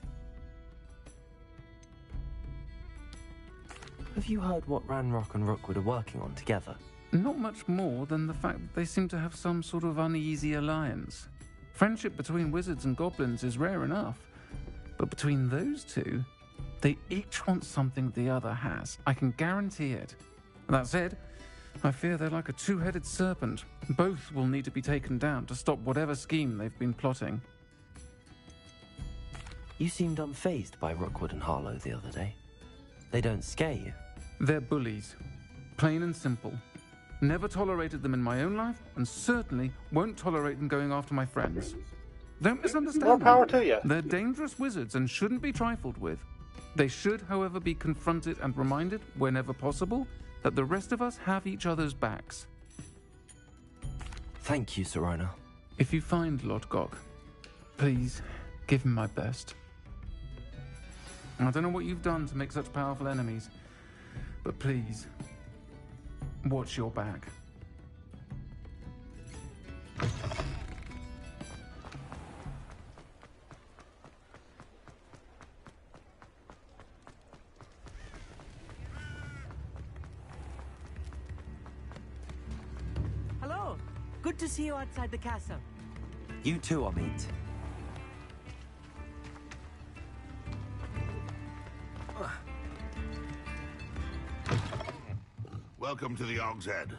Have you heard what Ranrock and Rookwood are working on together? Not much more than the fact that they seem to have some sort of uneasy alliance. Friendship between wizards and goblins is rare enough, but between those two, they each want something the other has. I can guarantee it. That said, I fear they're like a two-headed serpent. Both will need to be taken down to stop whatever scheme they've been plotting. You seemed unfazed by Rookwood and Harlow the other day. They don't scare you? They're bullies. Plain and simple. Never tolerated them in my own life, and certainly won't tolerate them going after my friends. Don't misunderstand. More power to you. They're dangerous wizards and shouldn't be trifled with. They should, however, be confronted and reminded, whenever possible, that the rest of us have each other's backs. Thank you, Sirona. If you find Lodgok, please give him my best. I don't know what you've done to make such powerful enemies, but please, watch your back. Hello. Good to see you outside the castle. You too, Amit. Welcome to the Hog's Head.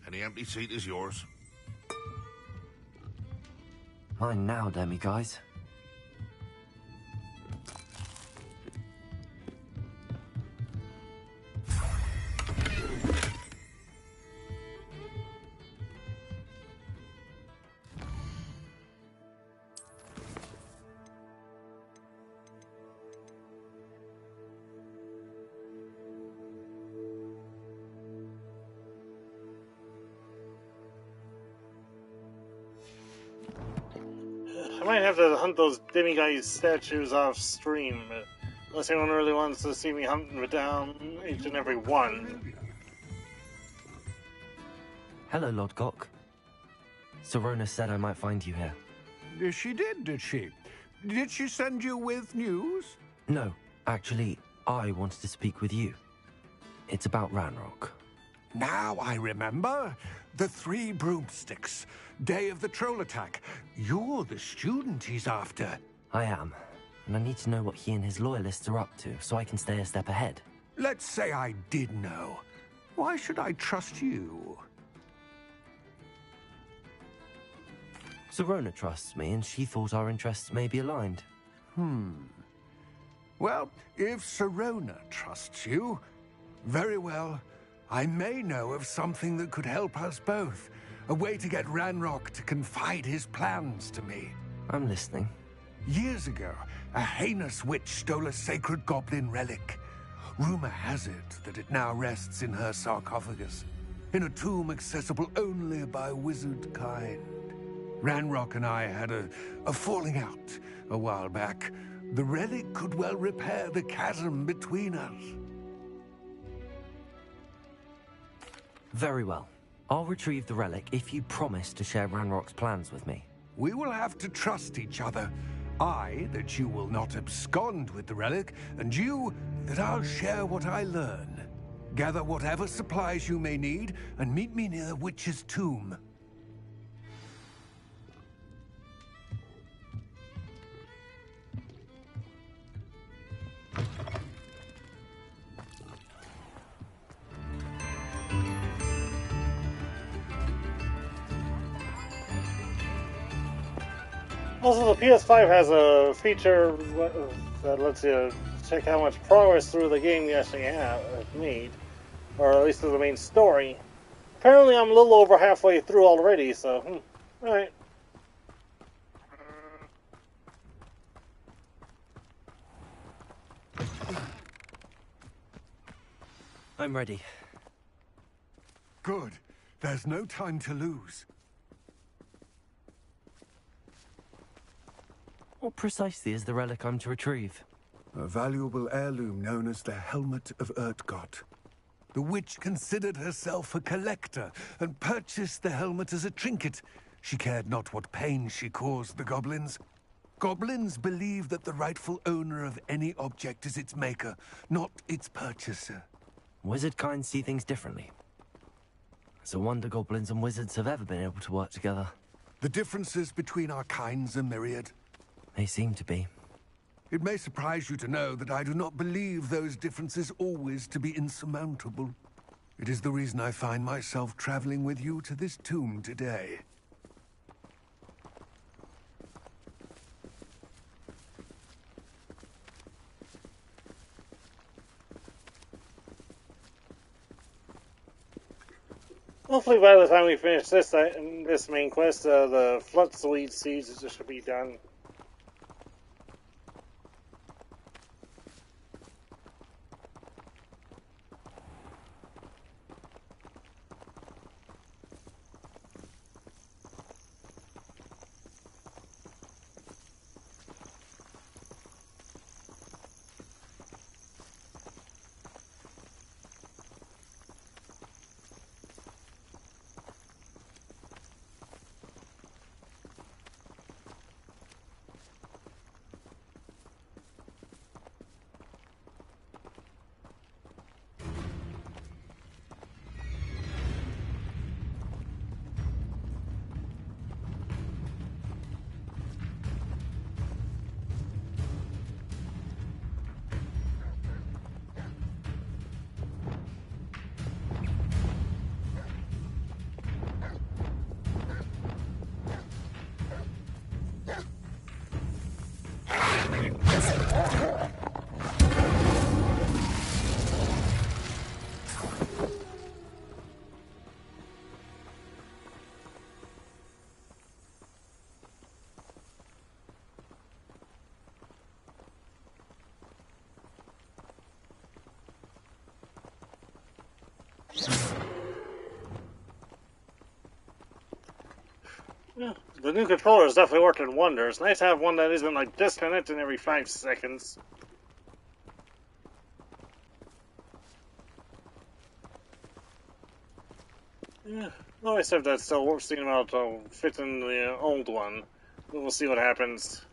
Any empty seat is yours. Mine now, demi-guys. I might have to hunt those demiguise statues off stream, unless anyone really wants to see me hunting down each and every one. Hello, Lodgok. Sirona said I might find you here. She did she? Did she send you with news? No, actually, I wanted to speak with you. It's about Ranrock. Now I remember. The 3 broomsticks. Day of the troll attack. You're the student he's after. I am. And I need to know what he and his loyalists are up to, so I can stay a step ahead. Let's say I did know. Why should I trust you? Sirona trusts me, and she thought our interests may be aligned. Well, if Sirona trusts you, very well. I may know of something that could help us both. A way to get Ranrock to confide his plans to me. I'm listening. Years ago, a heinous witch stole a sacred goblin relic. Rumor has it that it now rests in her sarcophagus, in a tomb accessible only by wizard kind. Ranrock and I had a falling out a while back. The relic could well repair the chasm between us. Very well. I'll retrieve the relic if you promise to share Ranrock's plans with me. We will have to trust each other. I, that you will not abscond with the relic, and you, that I'll share what I learn. Gather whatever supplies you may need, and meet me near the witch's tomb. Also, the PS5 has a feature that lets you check how much progress through the game you actually have made, or at least through the main story. Apparently, I'm a little over halfway through already, so, alright. I'm ready. Good. There's no time to lose. What precisely is the relic I'm to retrieve? A valuable heirloom known as the Helmet of Urtgott. The witch considered herself a collector and purchased the helmet as a trinket. She cared not what pain she caused the goblins. Goblins believe that the rightful owner of any object is its maker, not its purchaser. Wizard kind see things differently. It's a wonder goblins and wizards have ever been able to work together. The differences between our kinds are myriad. They seem to be. It may surprise you to know that I do not believe those differences always to be insurmountable. It is the reason I find myself traveling with you to this tomb today. Hopefully by the time we finish this main quest, the Floodsuite siege should be done. Yeah, the new controller is definitely working wonders. Nice to have one that isn't like disconnecting every 5 seconds. Yeah, nice if that still works. Thinking about fixing the old one. We'll see what happens.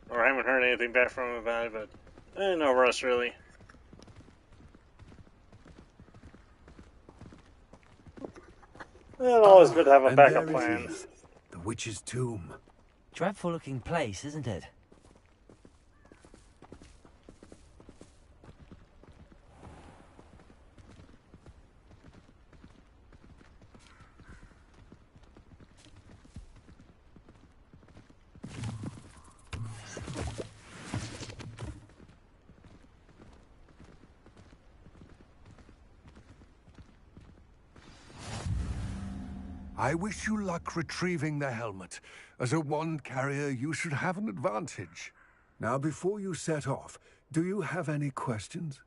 Or I haven't heard anything back from him about it, but no rush really. It's always good to have a backup plan. The witch's tomb. Dreadful looking place, isn't it? I wish you luck retrieving the helmet. As a wand carrier, you should have an advantage. Now, before you set off, do you have any questions?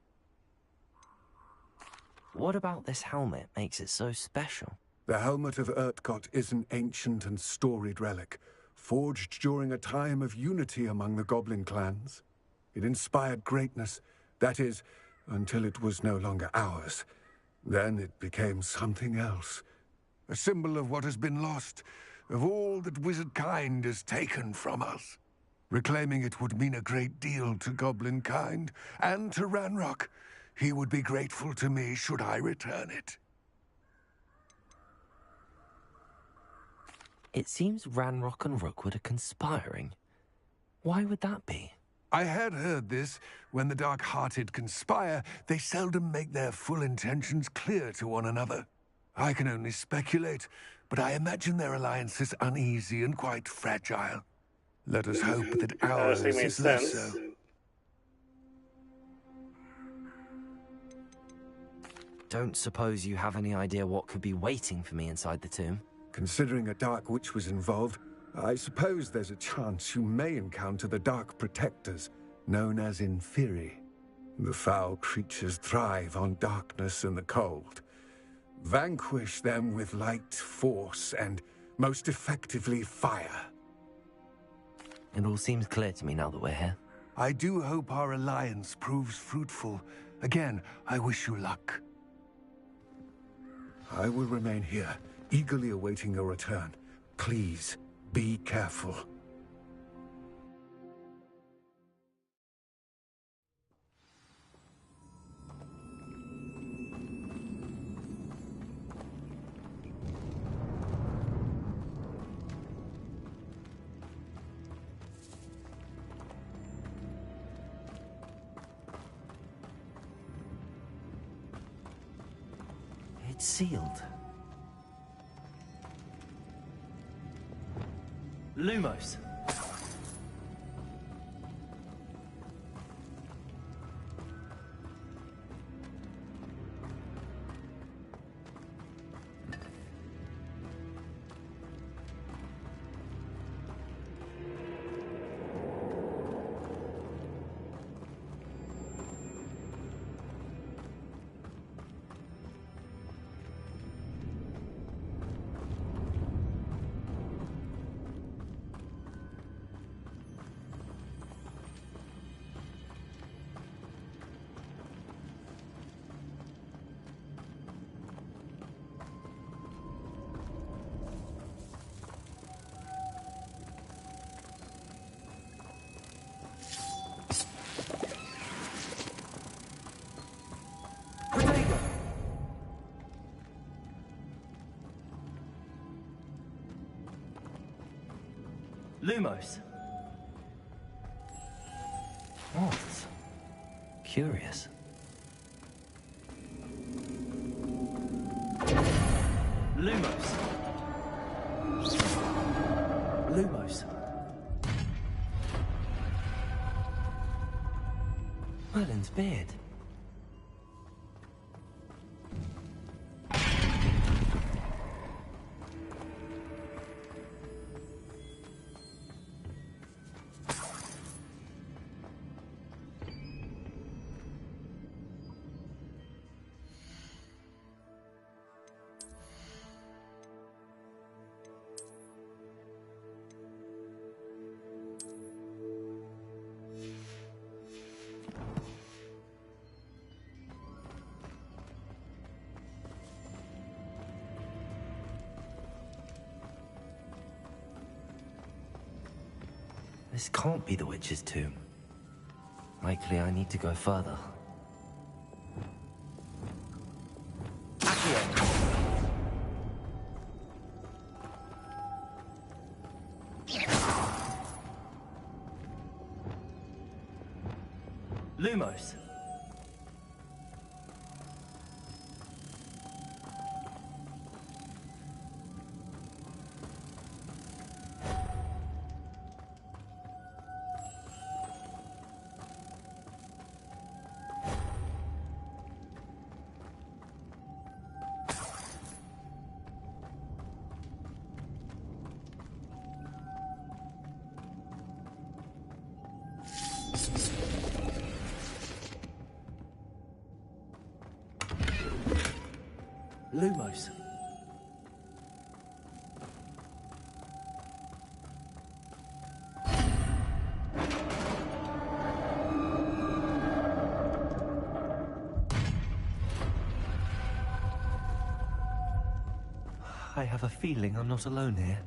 What about this helmet makes it so special? The helmet of Urtkot is an ancient and storied relic, forged during a time of unity among the goblin clans. It inspired greatness, that is, until it was no longer ours. Then it became something else. A symbol of what has been lost, of all that wizard kind has taken from us. Reclaiming it would mean a great deal to goblin kind, and to Ranrock. He would be grateful to me should I return it. It seems Ranrock and Rookwood are conspiring. Why would that be? I had heard this. When the dark-hearted conspire, they seldom make their full intentions clear to one another. I can only speculate, but I imagine their alliance is uneasy and quite fragile. Let us hope that ours is less so. Don't suppose you have any idea what could be waiting for me inside the tomb? Considering a Dark Witch was involved, I suppose there's a chance you may encounter the Dark Protectors, known as Inferi. The foul creatures thrive on darkness and the cold. Vanquish them with light, force, and most effectively fire. It all seems clear to me now that we're here. I do hope our alliance proves fruitful. Again, I wish you luck. I will remain here, eagerly awaiting your return. Please, be careful. It's sealed. Lumos. Lumos. What? Curious. Lumos. Lumos. Merlin's beard. This can't be the witch's tomb. Likely I need to go further. Lumos. Lumos. I have a feeling I'm not alone here.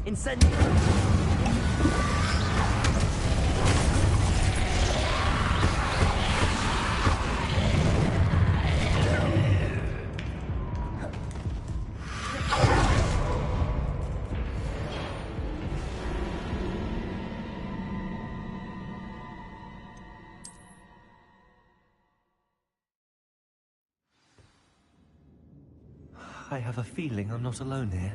Incendio! I have a feeling I'm not alone here.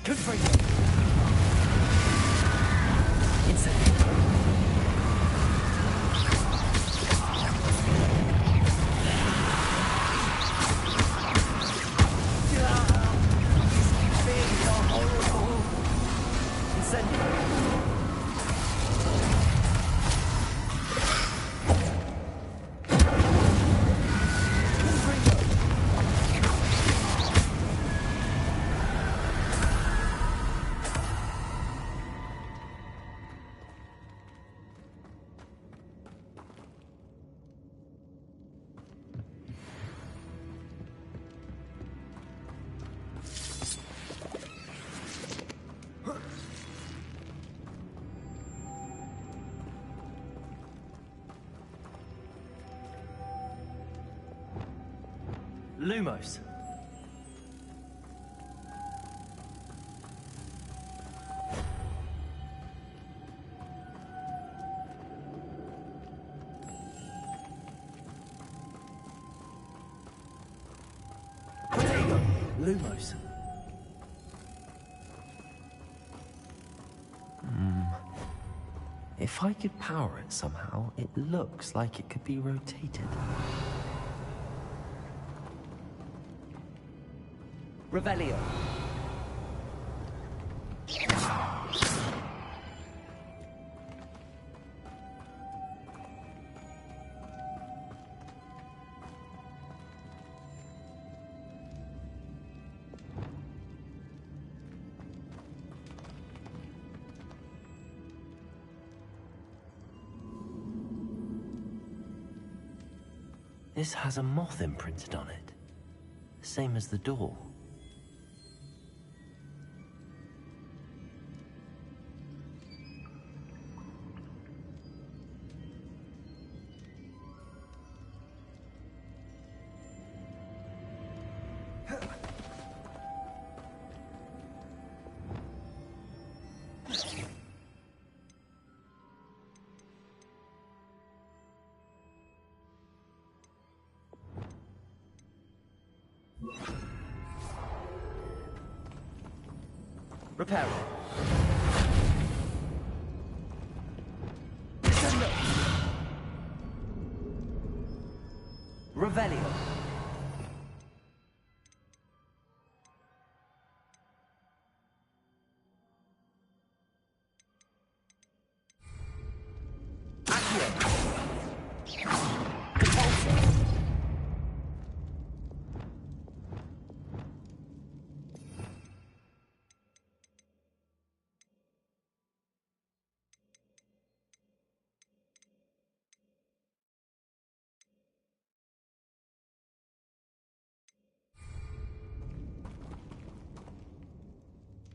Good for you. Incendio. Lumos. Lumos. If I could power it somehow, it looks like it could be rotated. Revelio. This has a moth imprinted on it. Same as the door. Reparo. Descendo. Revelio.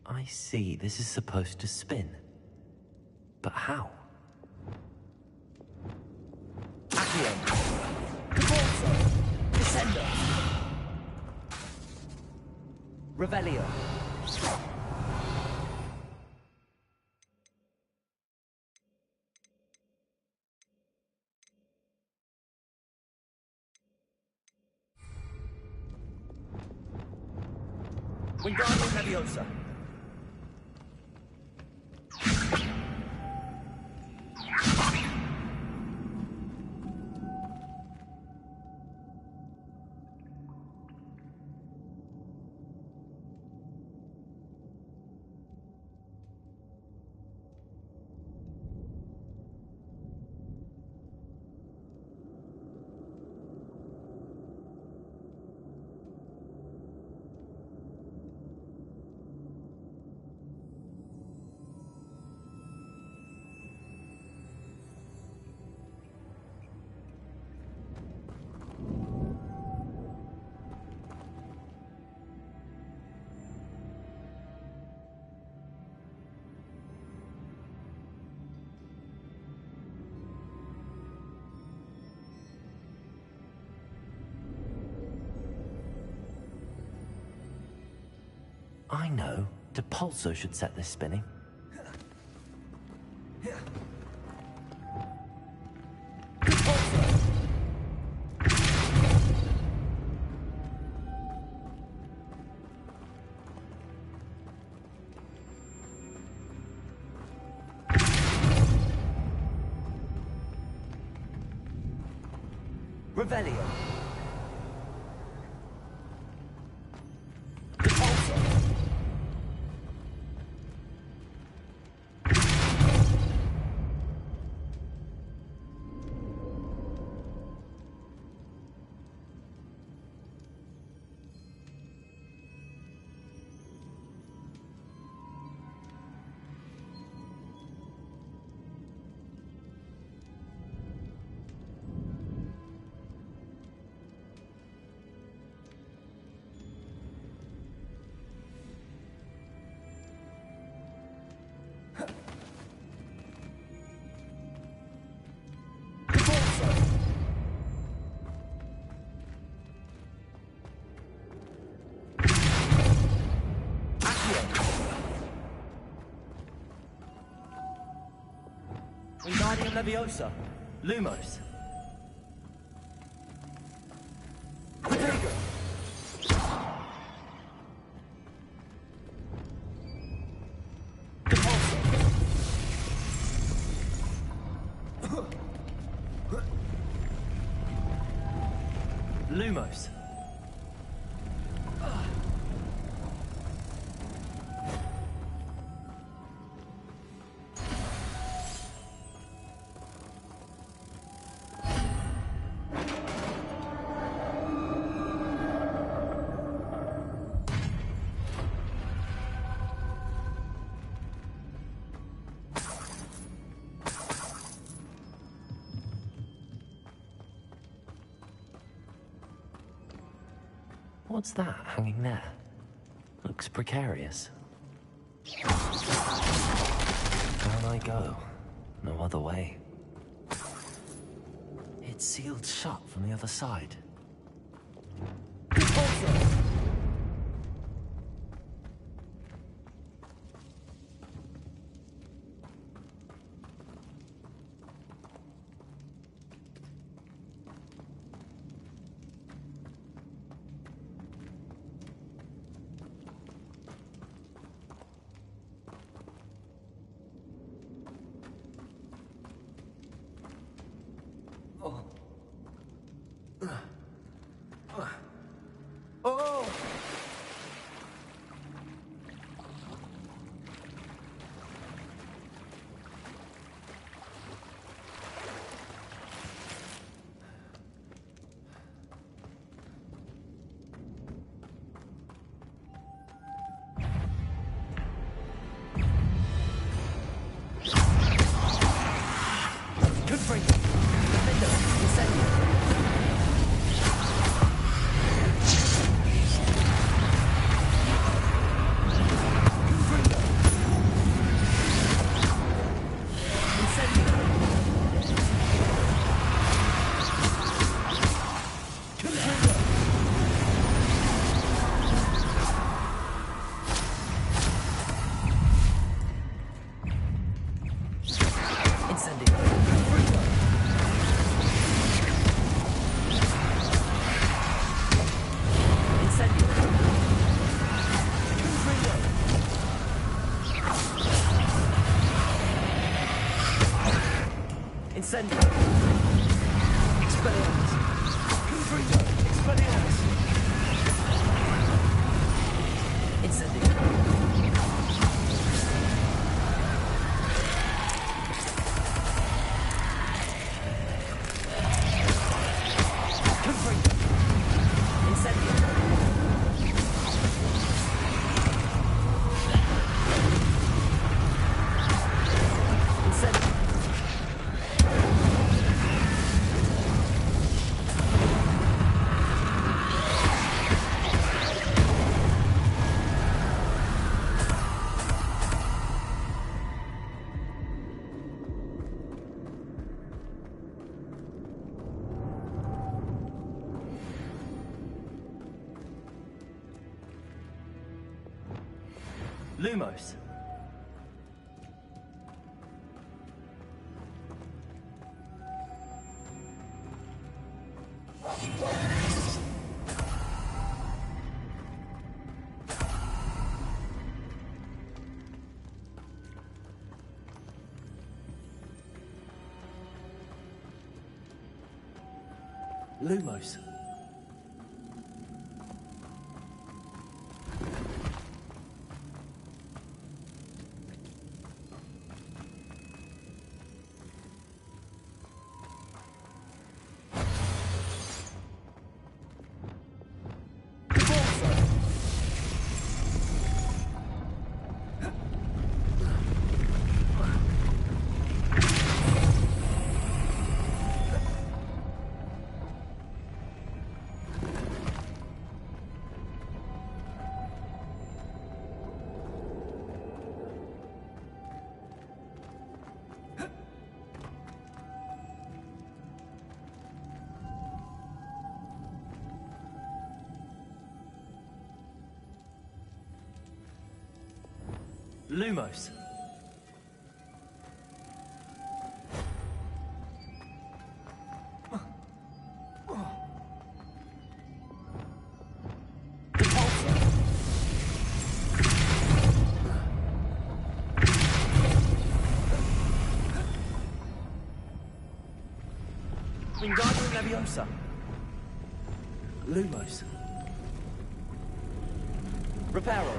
I see, this is supposed to spin. But how? Accio. Caporzo. Descendo. Revelio. Wingardium Leviosa. I know. Depulso should set this spinning. Revelio. Wingardium Leviosa. Lumos. Protego. Lumos. What's that hanging there? Looks precarious. Down I go. No other way. It's sealed shut from the other side. Lumos. Lumos. Lumos. Wingardium Leviosa. Lumos. Reparo.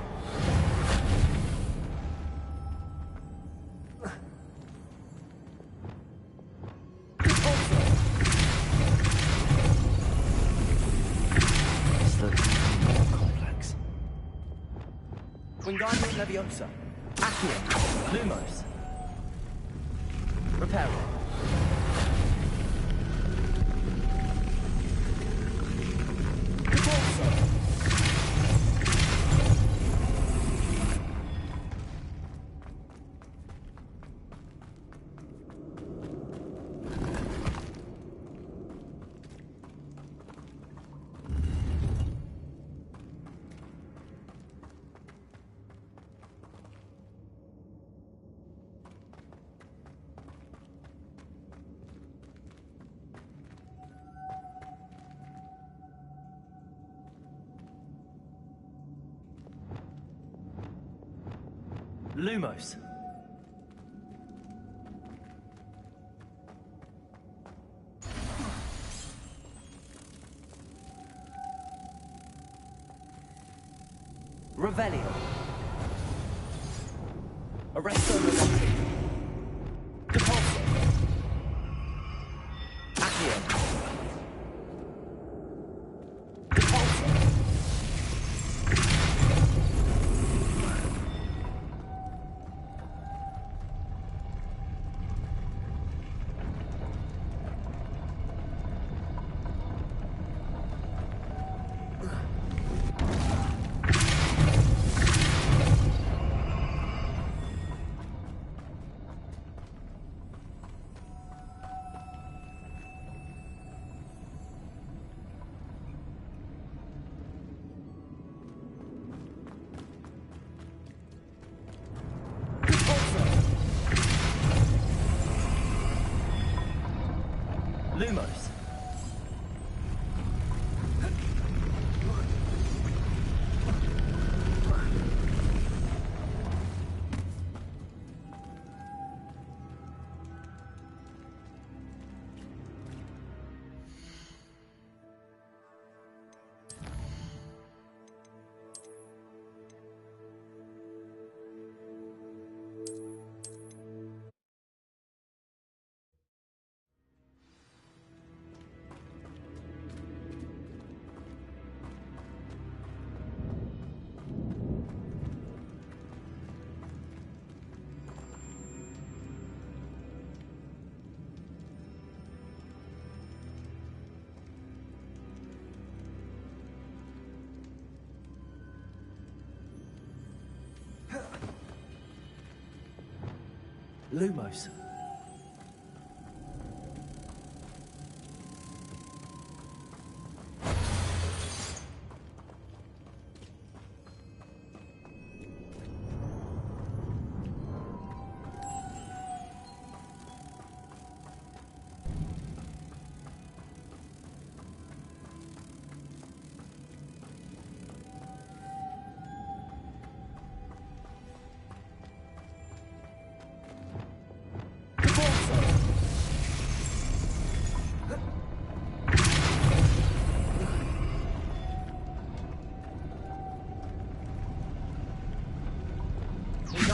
This looks more complex. Wingardium Leviosa. Accio. Lumos. Reparo. Lumos. Revelio. Arresto Revelio. Depulso. Accio. Depulso. Lumos. Lumos.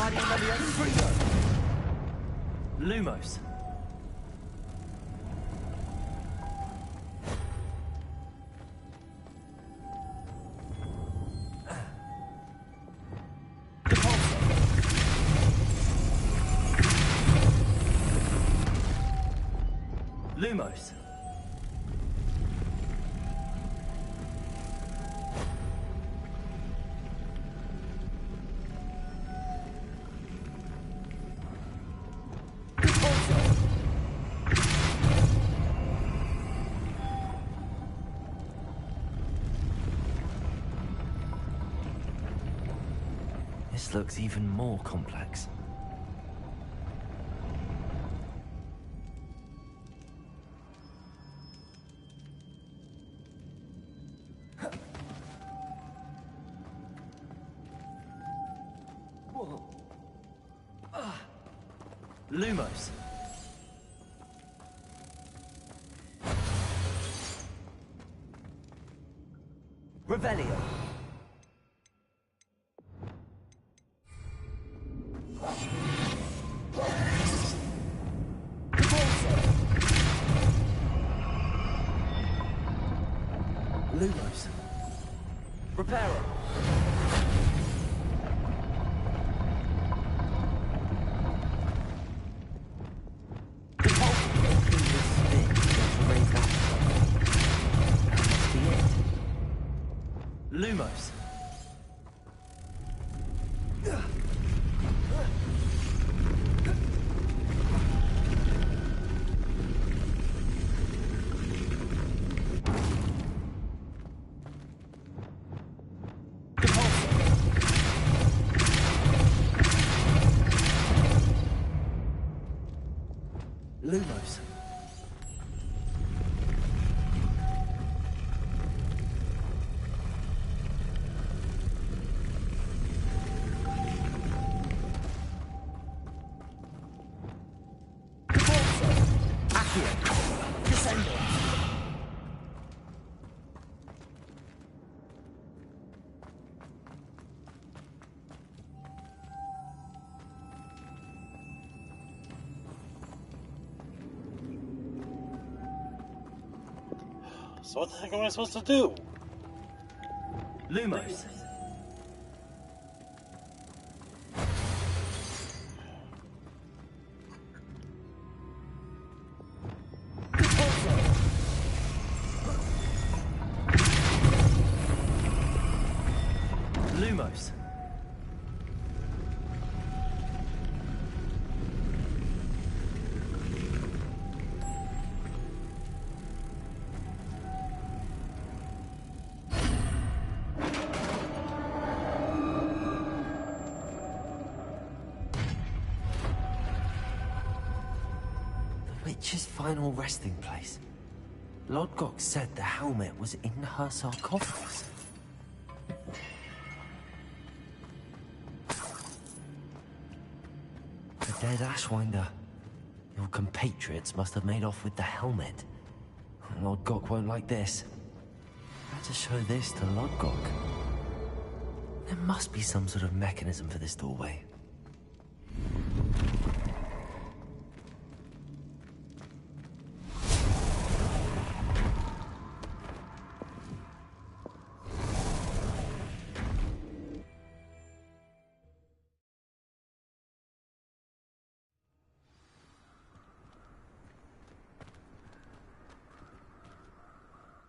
Guardian Leviosa. Lumos. Lumos. This looks even more complex. Lumos. Revelio. Lumos. Reparo. Lumos. Lumos. So what the heck am I supposed to do? Lumos. Lumos. Witch's final resting place. Lodgok said the helmet was in her sarcophagus. The dead Ashwinder. Your compatriots must have made off with the helmet. Lodgok won't like this. How to show this to Lodgok? There must be some sort of mechanism for this doorway.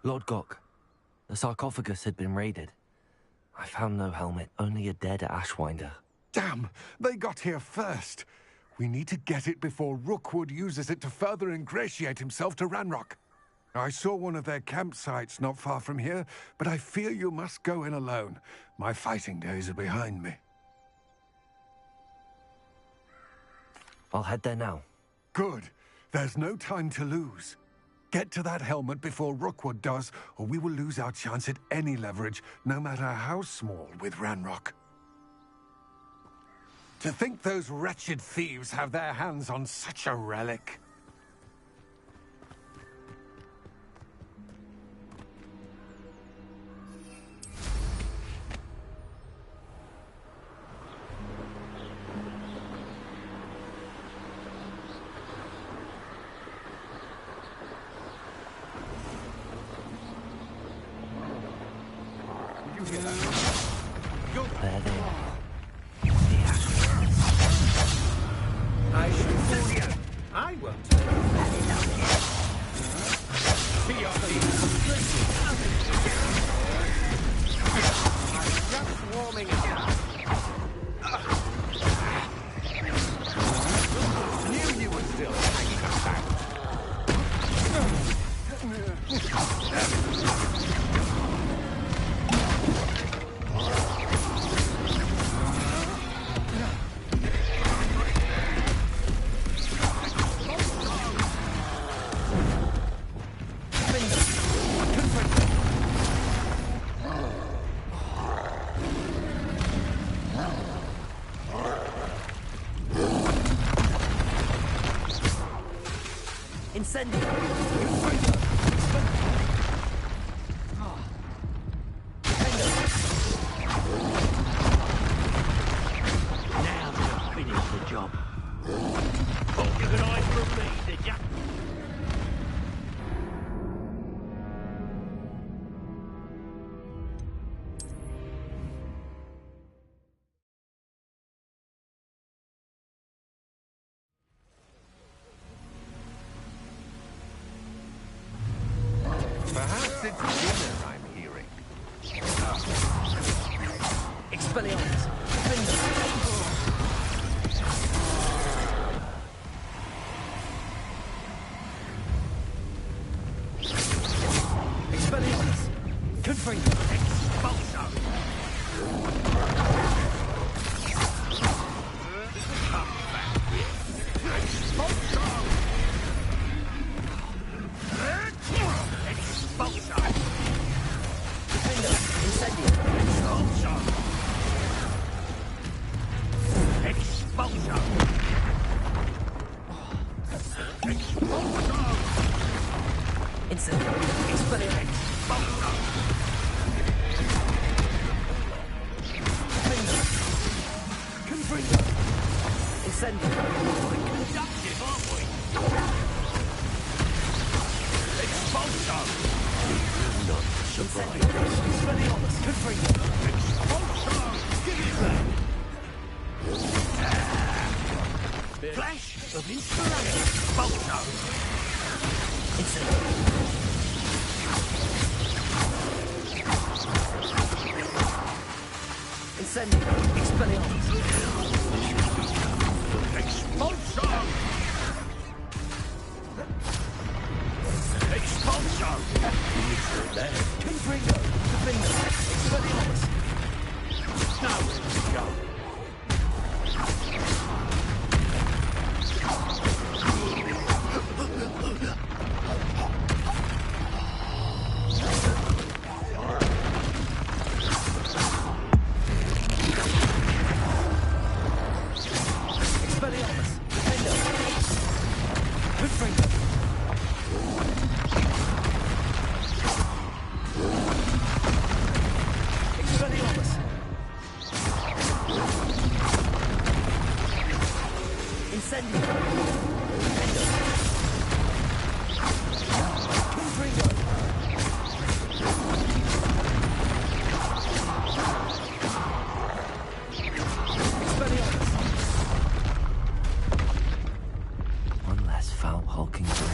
Lodgok, the sarcophagus had been raided. I found no helmet, only a dead Ashwinder. Damn! They got here first. We need to get it before Rookwood uses it to further ingratiate himself to Ranrock. I saw one of their campsites not far from here, but I fear you must go in alone. My fighting days are behind me. I'll head there now. Good. There's no time to lose. Get to that helmet before Rookwood does, or we will lose our chance at any leverage, no matter how small, with Ranrock. To think those wretched thieves have their hands on such a relic. There they are. I should warn you. I won't. I'm just warming up. Knew you were still hanging back. Perhaps it's dinner I'm hearing. Expelliarmus. Expelliarmus. Confringo. Expulso. Come back here. Expulso. Expulso. Incendio. Expulso. Expulso. Expulso. Incendio. Expelliarmus. Expulso. Confringo. Incendio. Productive, aren't we? Expulso. Not surprised. Expelliarmus. Confringo. Expulso. Give it back. Flash of inspiration. Expulso. Incendio. Incendio. Expelliarmus. Expulso. Expulso. Confringo. Defender. Expelliarmus. Nowhere to go. Expelliarmus. Defender. Confringo. Expelliarmus. Incendio. Defender. Confringo. Expelliarmus. One less foul hulking thing.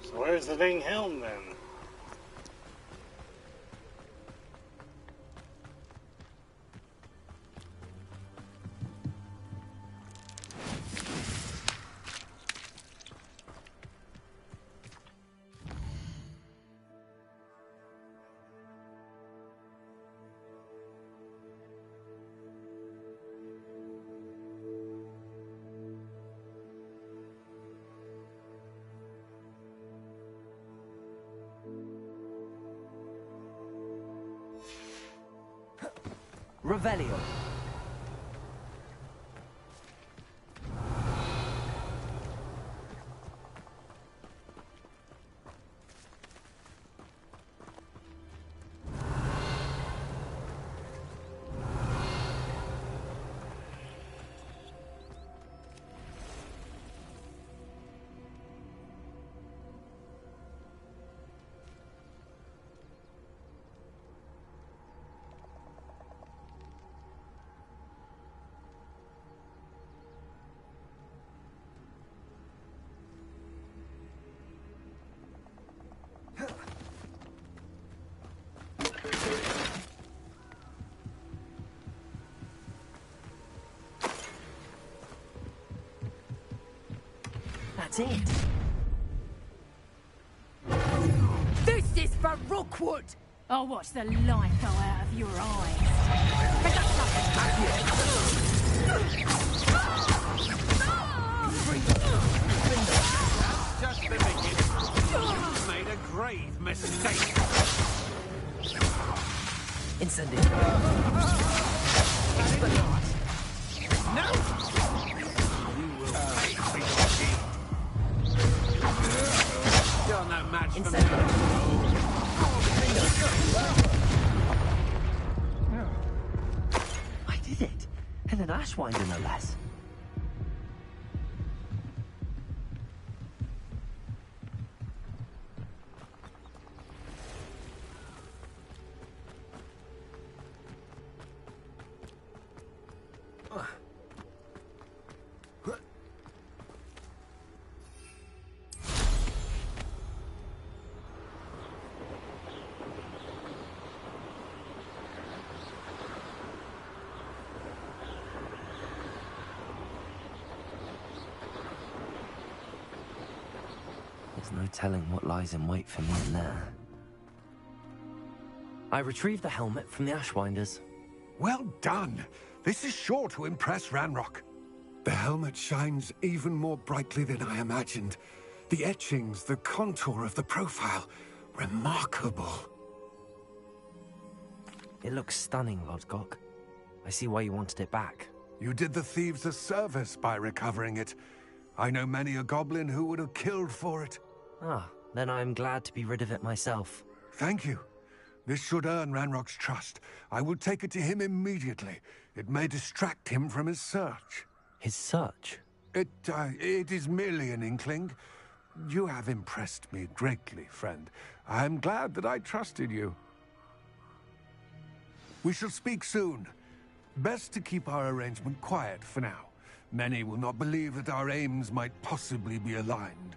So where's the dang helm then? Revelio. That's it. This is for Rookwood! I'll watch the life go out of your eyes. Just the beginning. You've made a grave mistake. Incendio. No! You will pay for your deed. You're no match for me. I did it. And an Ashwinder, no less. There's no telling what lies in wait for me in there. I retrieved the helmet from the Ashwinders. Well done. This is sure to impress Ranrock. The helmet shines even more brightly than I imagined. The etchings, the contour of the profile, remarkable. It looks stunning, Lodgok. I see why you wanted it back. You did the thieves a service by recovering it. I know many a goblin who would have killed for it. Ah, then I'm glad to be rid of it myself. Thank you. This should earn Ranrock's trust. I will take it to him immediately. It may distract him from his search. His search? It is merely an inkling. You have impressed me greatly, friend. I am glad that I trusted you. We shall speak soon. Best to keep our arrangement quiet for now. Many will not believe that our aims might possibly be aligned.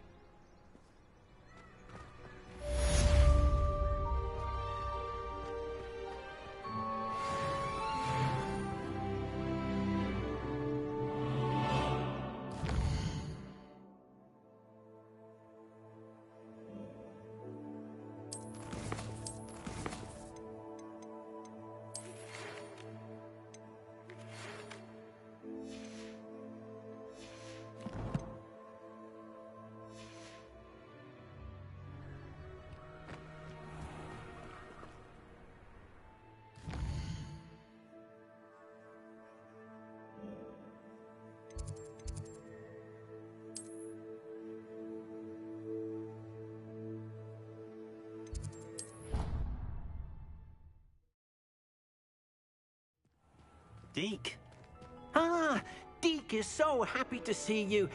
Deke. Ah, Deke is so happy to see you.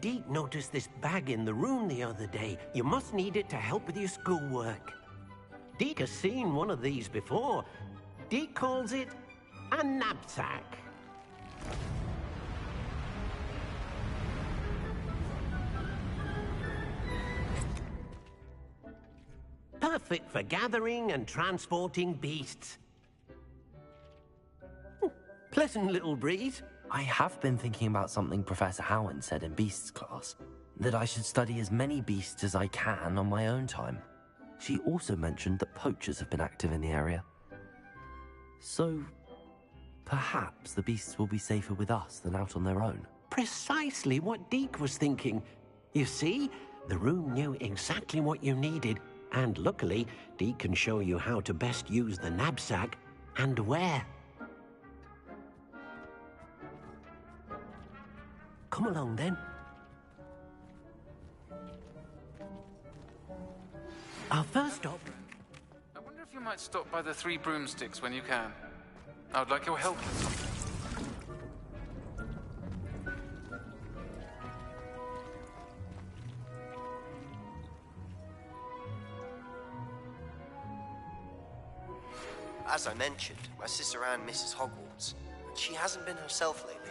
Deke noticed this bag in the room the other day. You must need it to help with your schoolwork. Deke has seen one of these before. Deke calls it a knapsack. Perfect for gathering and transporting beasts. Pleasant little breeze. I have been thinking about something Professor Howard said in Beasts class, that I should study as many beasts as I can on my own time. She also mentioned that poachers have been active in the area. So, perhaps the beasts will be safer with us than out on their own. Precisely what Deke was thinking. You see, the room knew exactly what you needed, and luckily, Deke can show you how to best use the knapsack and where. Come along, then. Our first stop... I wonder if you might stop by the Three Broomsticks when you can. I would like your help with something. As I mentioned, my sister Anne misses Hogwarts, and she hasn't been herself lately.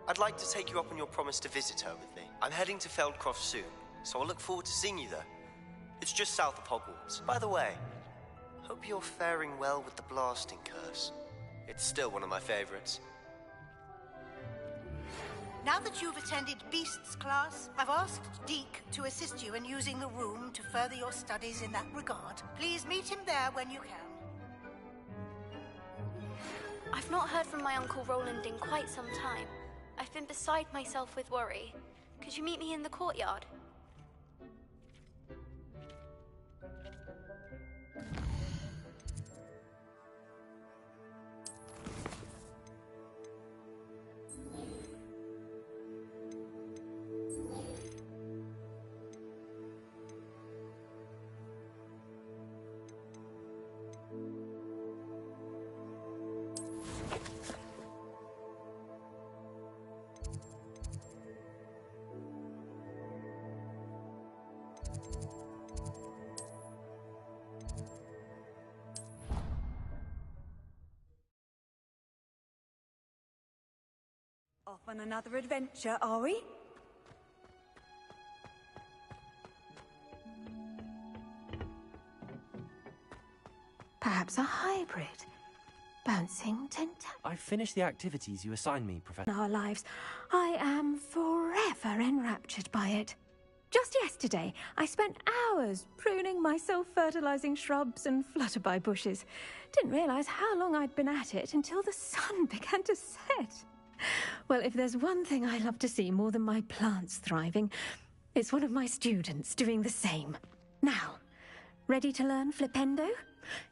I'd like to take you up on your promise to visit her with me. I'm heading to Feldcroft soon, so I'll look forward to seeing you there. It's just south of Hogwarts. By the way, hope you're faring well with the blasting curse. It's still one of my favorites. Now that you've attended Beasts class, I've asked Deke to assist you in using the room to further your studies in that regard. Please meet him there when you can. I've not heard from my Uncle Roland in quite some time. I've been beside myself with worry. Could you meet me in the courtyard? Off on another adventure, are we? Perhaps a hybrid. Bouncing I've finished the activities you assigned me, Professor. our lives. I am forever enraptured by it. Just yesterday, I spent hours pruning my self-fertilizing shrubs and flutterby bushes. Didn't realize how long I'd been at it until the sun began to set. Well, if there's one thing I love to see more than my plants thriving, it's one of my students doing the same. Now, ready to learn Flipendo?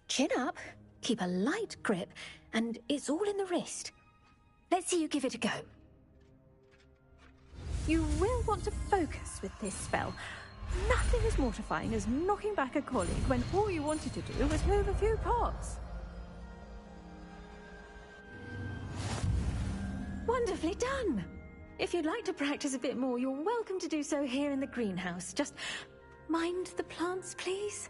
Chin up, keep a light grip, and it's all in the wrist. Let's see you give it a go. You will want to focus with this spell. Nothing as mortifying as knocking back a colleague when all you wanted to do was move a few pots. Wonderfully done! If you'd like to practice a bit more, you're welcome to do so here in the greenhouse. Just mind the plants, please.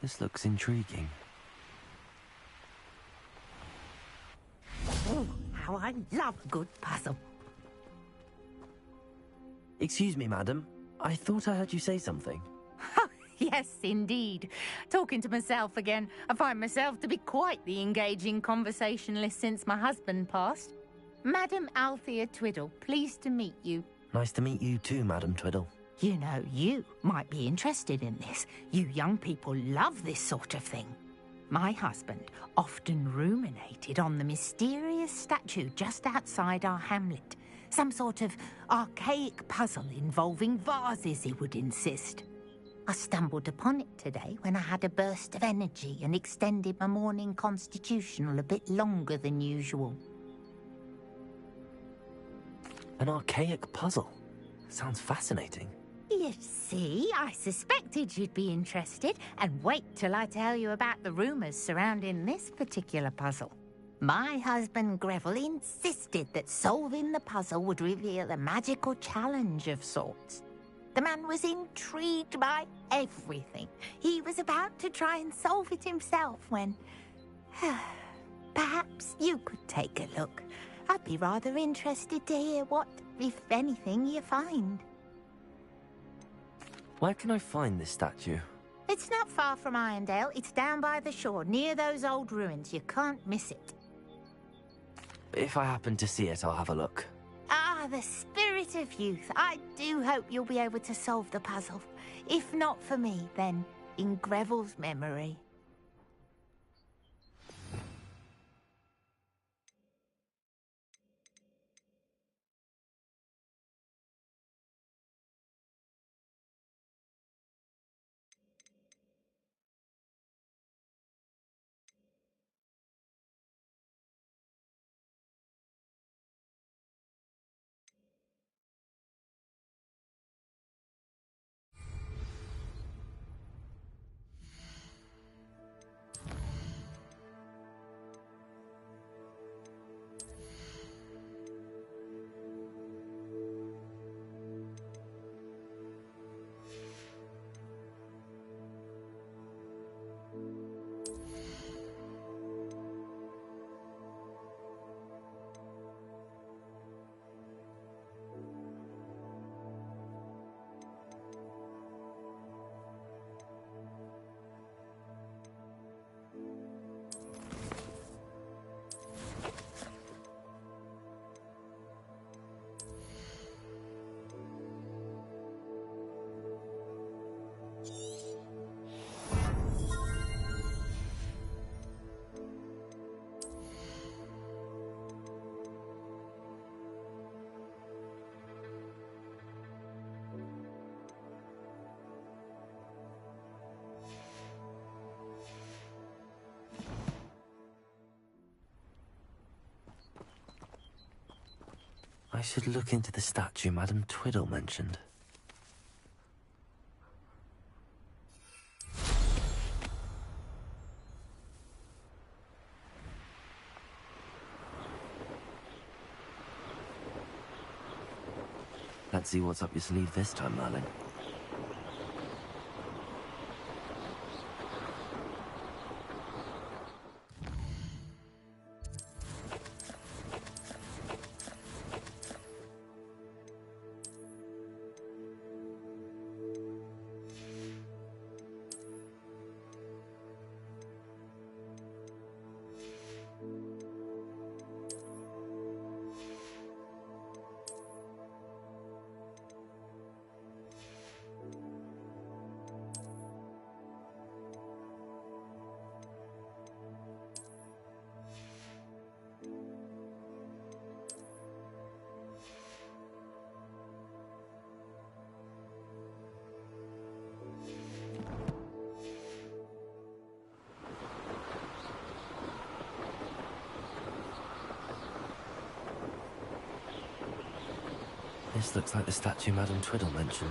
This looks intriguing. Oh, how I love a good puzzle. Excuse me, madam. I thought I heard you say something. Yes, indeed. Talking to myself again. I find myself to be quite the engaging conversationalist since my husband passed. Madam Althea Twiddle, pleased to meet you. Nice to meet you too, Madam Twiddle. You know, you might be interested in this. You young people love this sort of thing. My husband often ruminated on the mysterious statue just outside our hamlet. Some sort of archaic puzzle involving vases, he would insist. I stumbled upon it today when I had a burst of energy and extended my morning constitutional a bit longer than usual. An archaic puzzle? Sounds fascinating. You see, I suspected you'd be interested, and wait till I tell you about the rumours surrounding this particular puzzle. My husband Greville insisted that solving the puzzle would reveal a magical challenge of sorts. The man was intrigued by everything. He was about to try and solve it himself when... Perhaps you could take a look. I'd be rather interested to hear what, if anything, you find. Where can I find this statue? It's not far from Irondale. It's down by the shore, near those old ruins. You can't miss it. If I happen to see it, I'll have a look. Ah, the spirit of youth. I do hope you'll be able to solve the puzzle. If not for me, then in Greville's memory. I should look into the statue Madam Twiddle mentioned. Let's see what's up your sleeve this time, Merlin. This looks like the statue Madam Twiddle mentioned.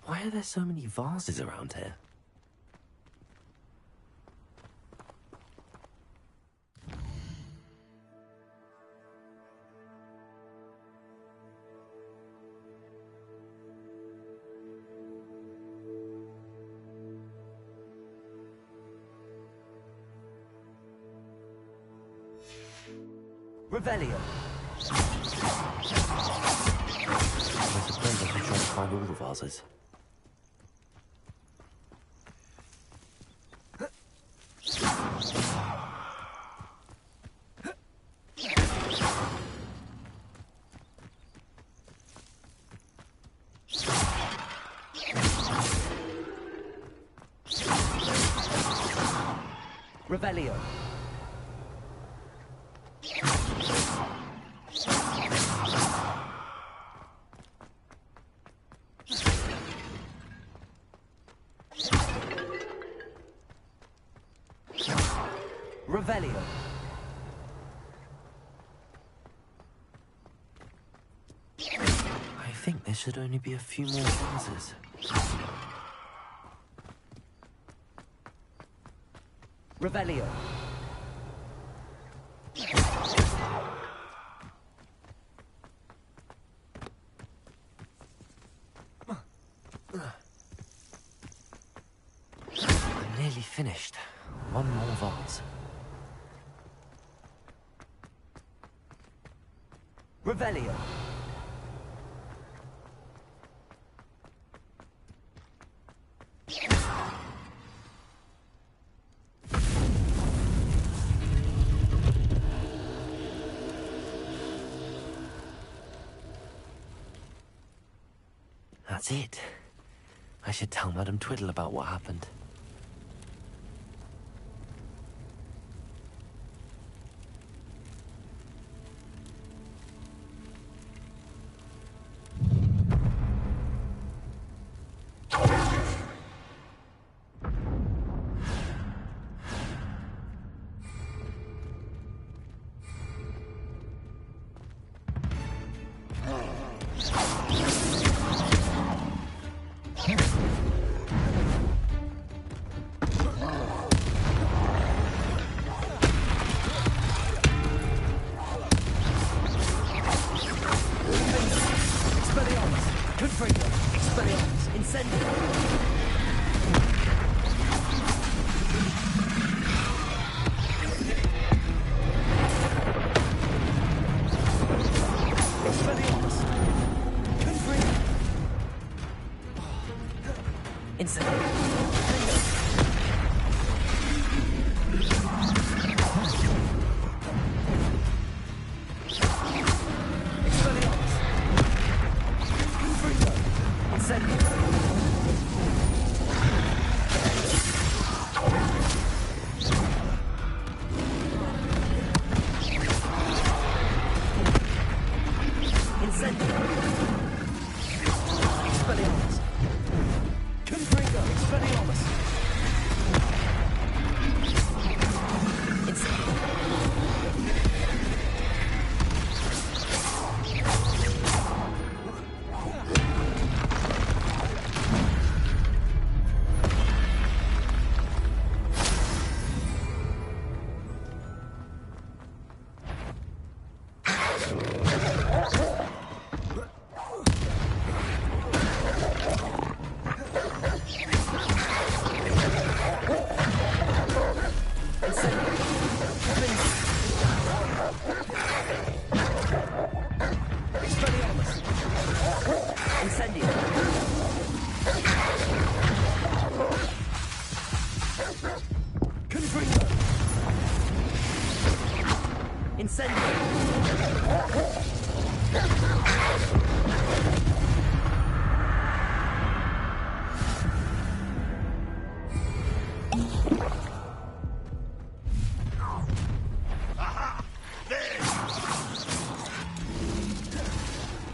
Why are there so many vases around here? Revelio. I suppose I should try to find all the vases. Revelio. Revelio. I think there should only be a few more vases. Revelio. I'm nearly finished. One more vase. Revelio. That's it. I should tell Madame Twiddle about what happened.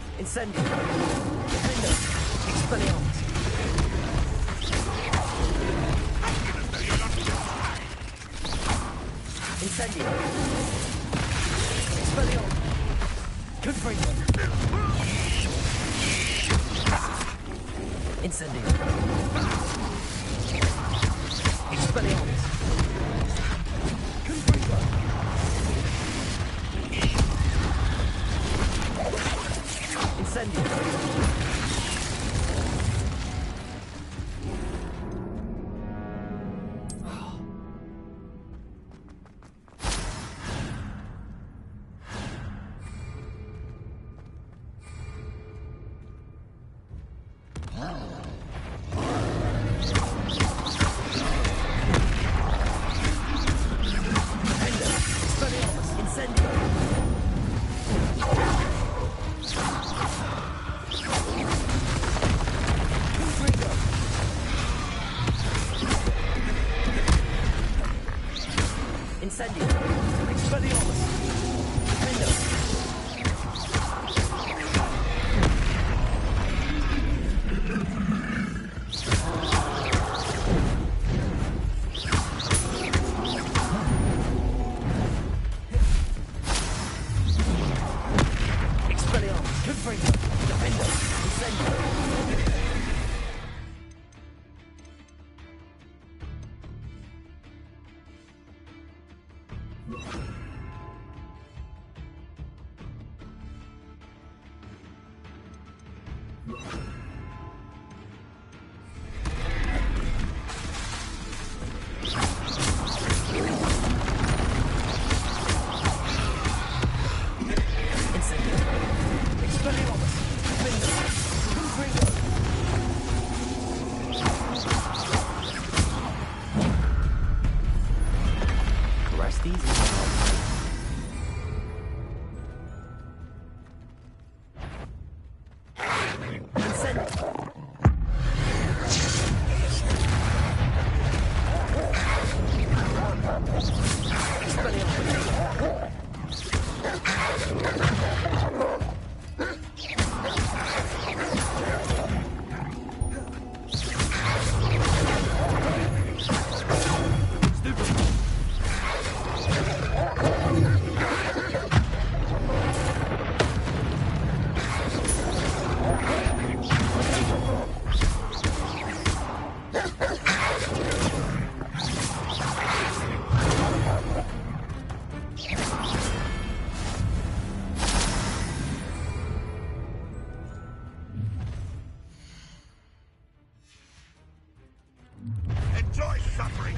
Incendio. Expelliarmus. Incendio. Expelliarmus. Confringo. Incendio. Expelliarmus. Confringo. Incendio. Incendio. Expelliarmus. Defender. Expelliarmus. Confringo. Defender. Incendio.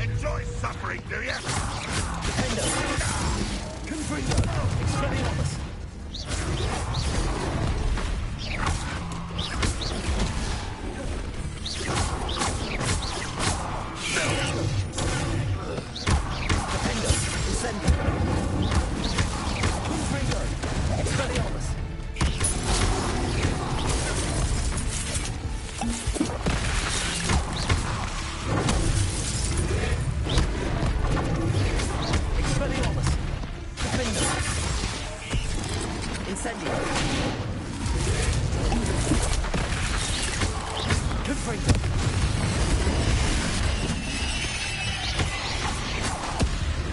Enjoy suffering, do you? Confringo. Expelliarmus. Defender. Incendio. Confringo. Expelliarmus. Expelliarmus. Defender. Incendio. Confringo.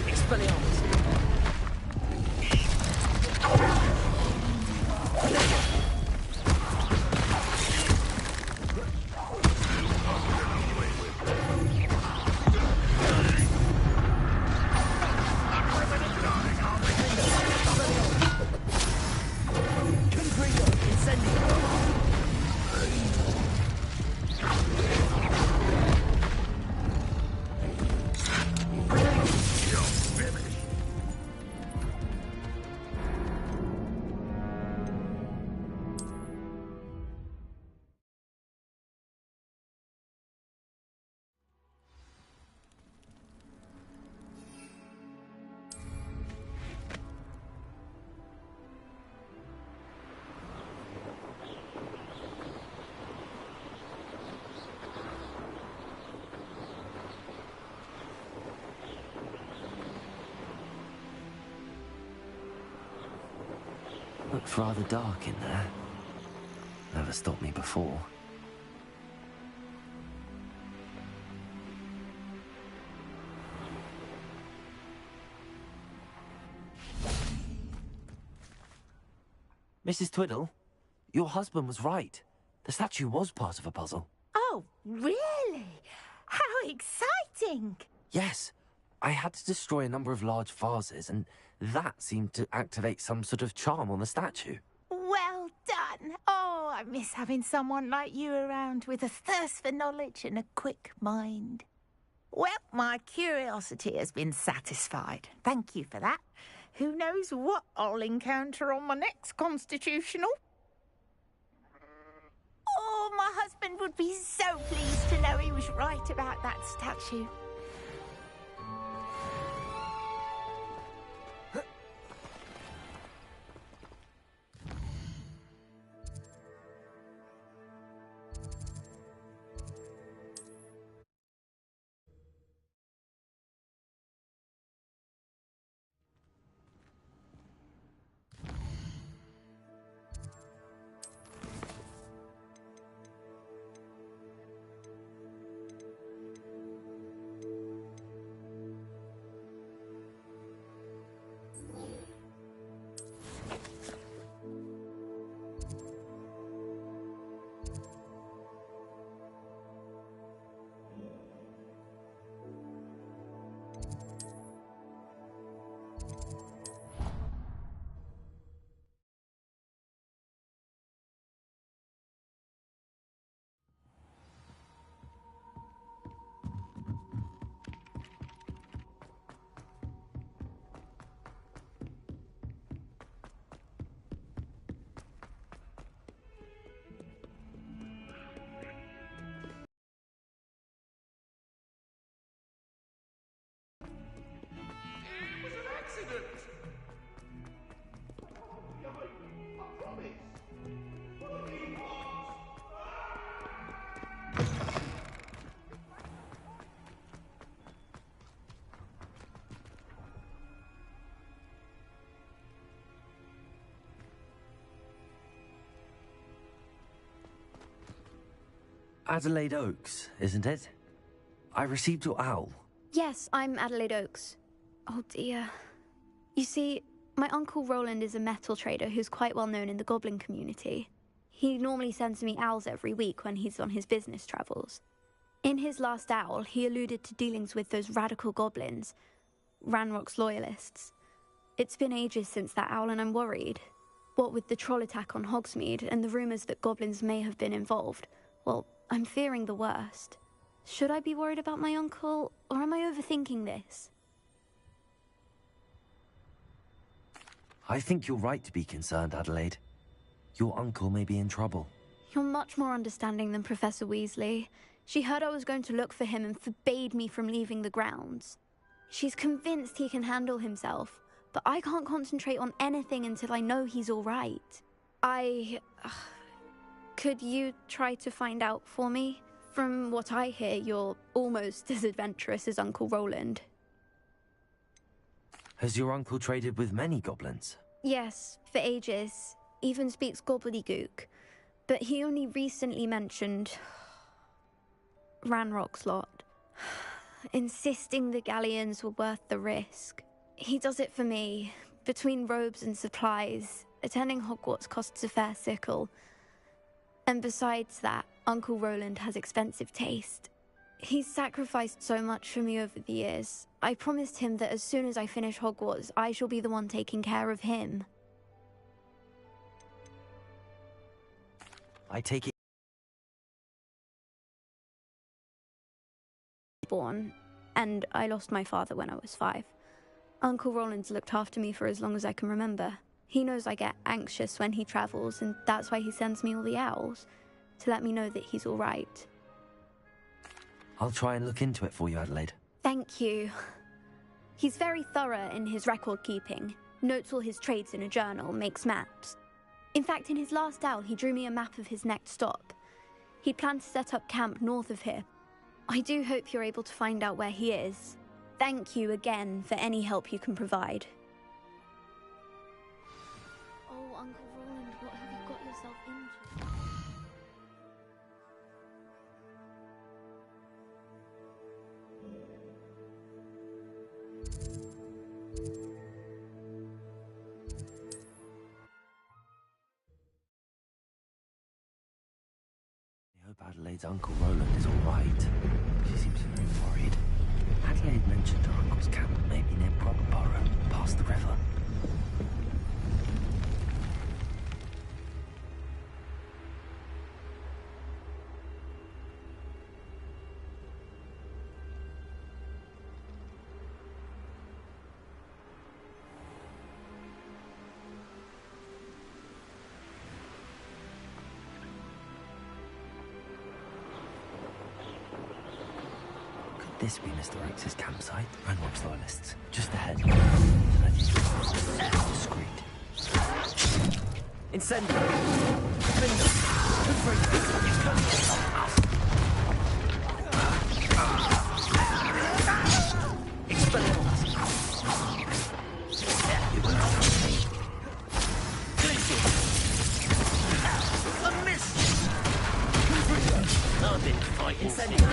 Expelliarmus. Confringo. Incendio. Looks rather dark in there. Never stopped me before. Mrs. Twiddle, your husband was right. The statue was part of a puzzle. Oh, really? How exciting! Yes, I had to destroy a number of large vases, and that seemed to activate some sort of charm on the statue. Well done. Oh, I miss having someone like you around with a thirst for knowledge and a quick mind. Well, my curiosity has been satisfied. Thank you for that. Who knows what I'll encounter on my next constitutional? Oh, my husband would be so pleased to know he was right about that statue. Adelaide Oaks, isn't it? I received your owl. Yes, I'm Adelaide Oaks. Oh dear. You see, my Uncle Roland is a metal trader who's quite well known in the goblin community. He normally sends me owls every week when he's on his business travels. In his last owl, he alluded to dealings with those radical goblins, Ranrock's loyalists. It's been ages since that owl and I'm worried. What with the troll attack on Hogsmeade and the rumours that goblins may have been involved, well, I'm fearing the worst. Should I be worried about my uncle, or am I overthinking this? I think you're right to be concerned, Adelaide. Your uncle may be in trouble. You're much more understanding than Professor Weasley. She heard I was going to look for him and forbade me from leaving the grounds. She's convinced he can handle himself, but I can't concentrate on anything until I know he's all right. Could you try to find out for me? From what I hear, you're almost as adventurous as Uncle Roland. Has your uncle traded with many goblins? Yes, for ages. Even speaks gobbledygook. But he only recently mentioned Ranrock's lot, insisting the galleons were worth the risk. He does it for me. Between robes and supplies, attending Hogwarts costs a fair sickle. And besides that, Uncle Roland has expensive taste. He's sacrificed so much for me over the years. I promised him that as soon as I finish Hogwarts, I shall be the one taking care of him. I take it... Born, and I lost my father when I was 5. Uncle Roland's looked after me for as long as I can remember. He knows I get anxious when he travels, and that's why he sends me all the owls, to let me know that he's all right. I'll try and look into it for you, Adelaide. Thank you. He's very thorough in his record keeping, notes all his trades in a journal, makes maps. In fact, in his last owl, he drew me a map of his next stop. He planned to set up camp north of here. I do hope you're able to find out where he is. Thank you again for any help you can provide. Oh, Uncle Roland, what have you got yourself into? I hope Adelaide's Uncle Roland is all right. She seems very worried. Adelaide mentioned her uncle's camp may be near Brockborough, past the river. This be Mr. Oakes' campsite. Ranrock's loyalists. Just ahead. Discreet. Incendio! Window! Expelliarmus! A miss! I've been fighting. Incendio!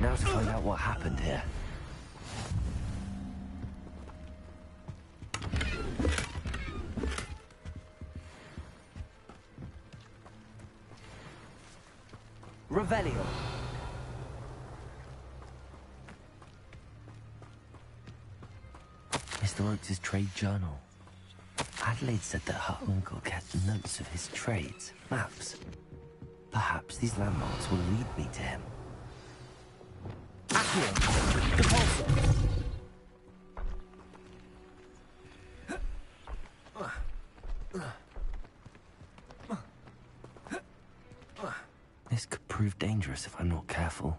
Now to find out what happened here. Revelio. Mr. Oakes' trade journal. Adelaide said that her uncle kept notes of his trades, maps. Perhaps these landmarks will lead me to him. Accio! Depulso! This could prove dangerous if I'm not careful.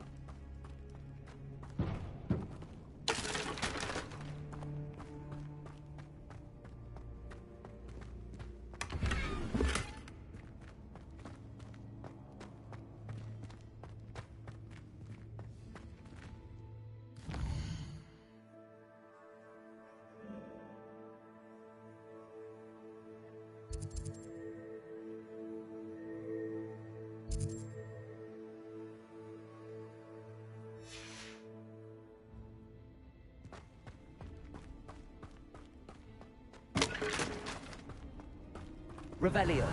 Revelio.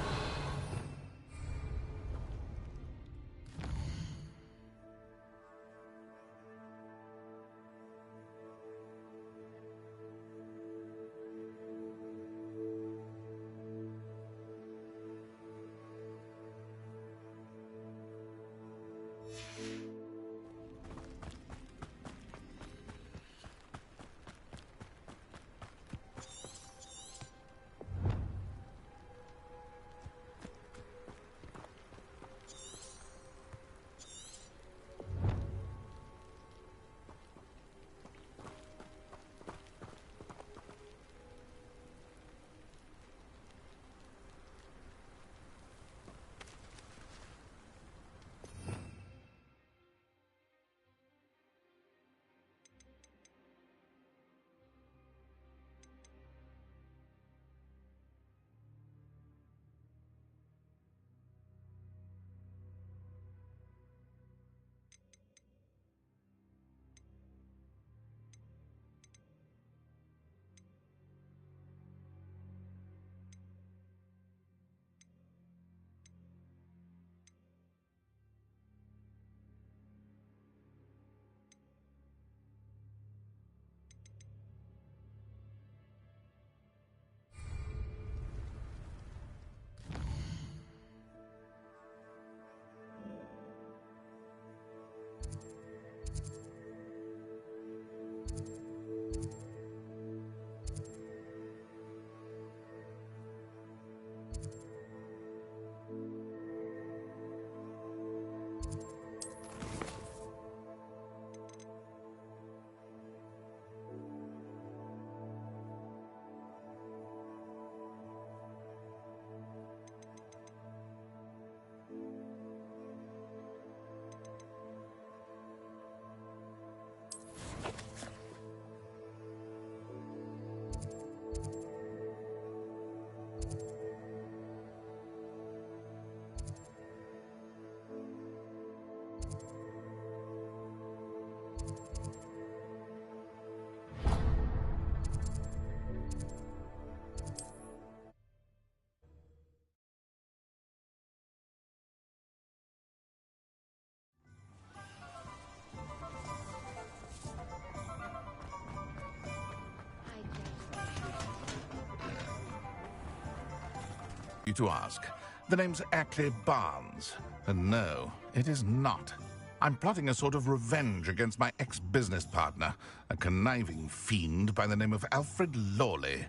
You to ask. The name's Ackley Barnes. And no, it is not. I'm plotting a sort of revenge against my ex-business partner, a conniving fiend by the name of Alfred Lawley.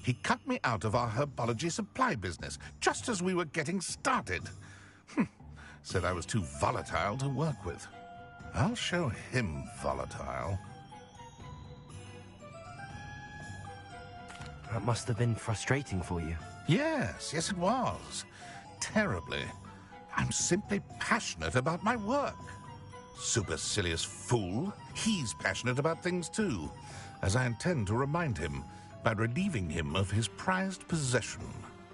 He cut me out of our herbology supply business, just as we were getting started. Said I was too volatile to work with. I'll show him volatile. That must have been frustrating for you. Yes, it was. Terribly. I'm simply passionate about my work. Supercilious fool. He's passionate about things too, as I intend to remind him by relieving him of his prized possession.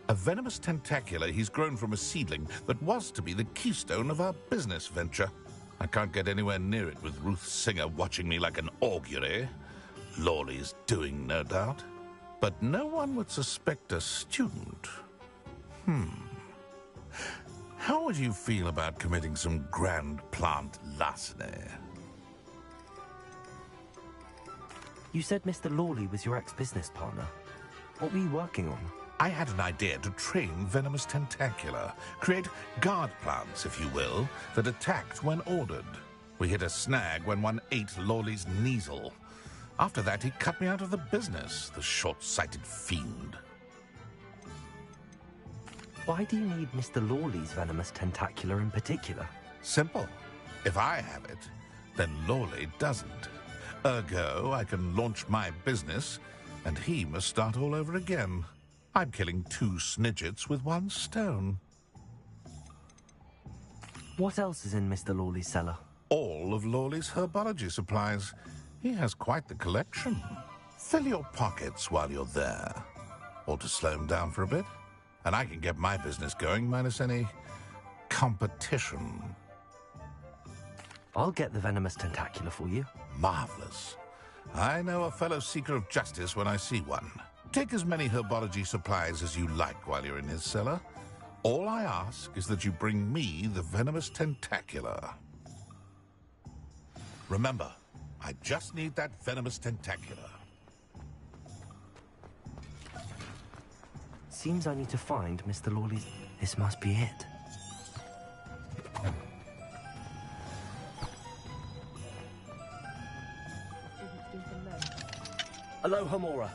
A venomous tentacula he's grown from a seedling that was to be the keystone of our business venture. I can't get anywhere near it with Ruth Singer watching me like an augury. Lawley's doing, no doubt. But no one would suspect a student. How would you feel about committing some grand plant larceny? You said Mr. Lawley was your ex-business partner. What were you working on? I had an idea to train venomous tentacula, create guard plants, if you will, that attacked when ordered. We hit a snag when one ate Lawley's Kneasel. After that, he cut me out of the business, the short-sighted fiend. Why do you need Mr. Lawley's venomous tentacula in particular? Simple. If I have it, then Lawley doesn't. Ergo, I can launch my business, and he must start all over again. I'm killing 2 snidgets with 1 stone. What else is in Mr. Lawley's cellar? All of Lawley's herbology supplies. He has quite the collection. Fill your pockets while you're there. Or to slow him down for a bit. And I can get my business going minus any competition. I'll get the venomous tentacula for you. Marvelous. I know a fellow seeker of justice when I see one. Take as many herbology supplies as you like while you're in his cellar. All I ask is that you bring me the venomous tentacula. Remember, I just need that venomous tentacula. Seems I need to find Mr. Lawley's... This must be it. Aloha, Mora.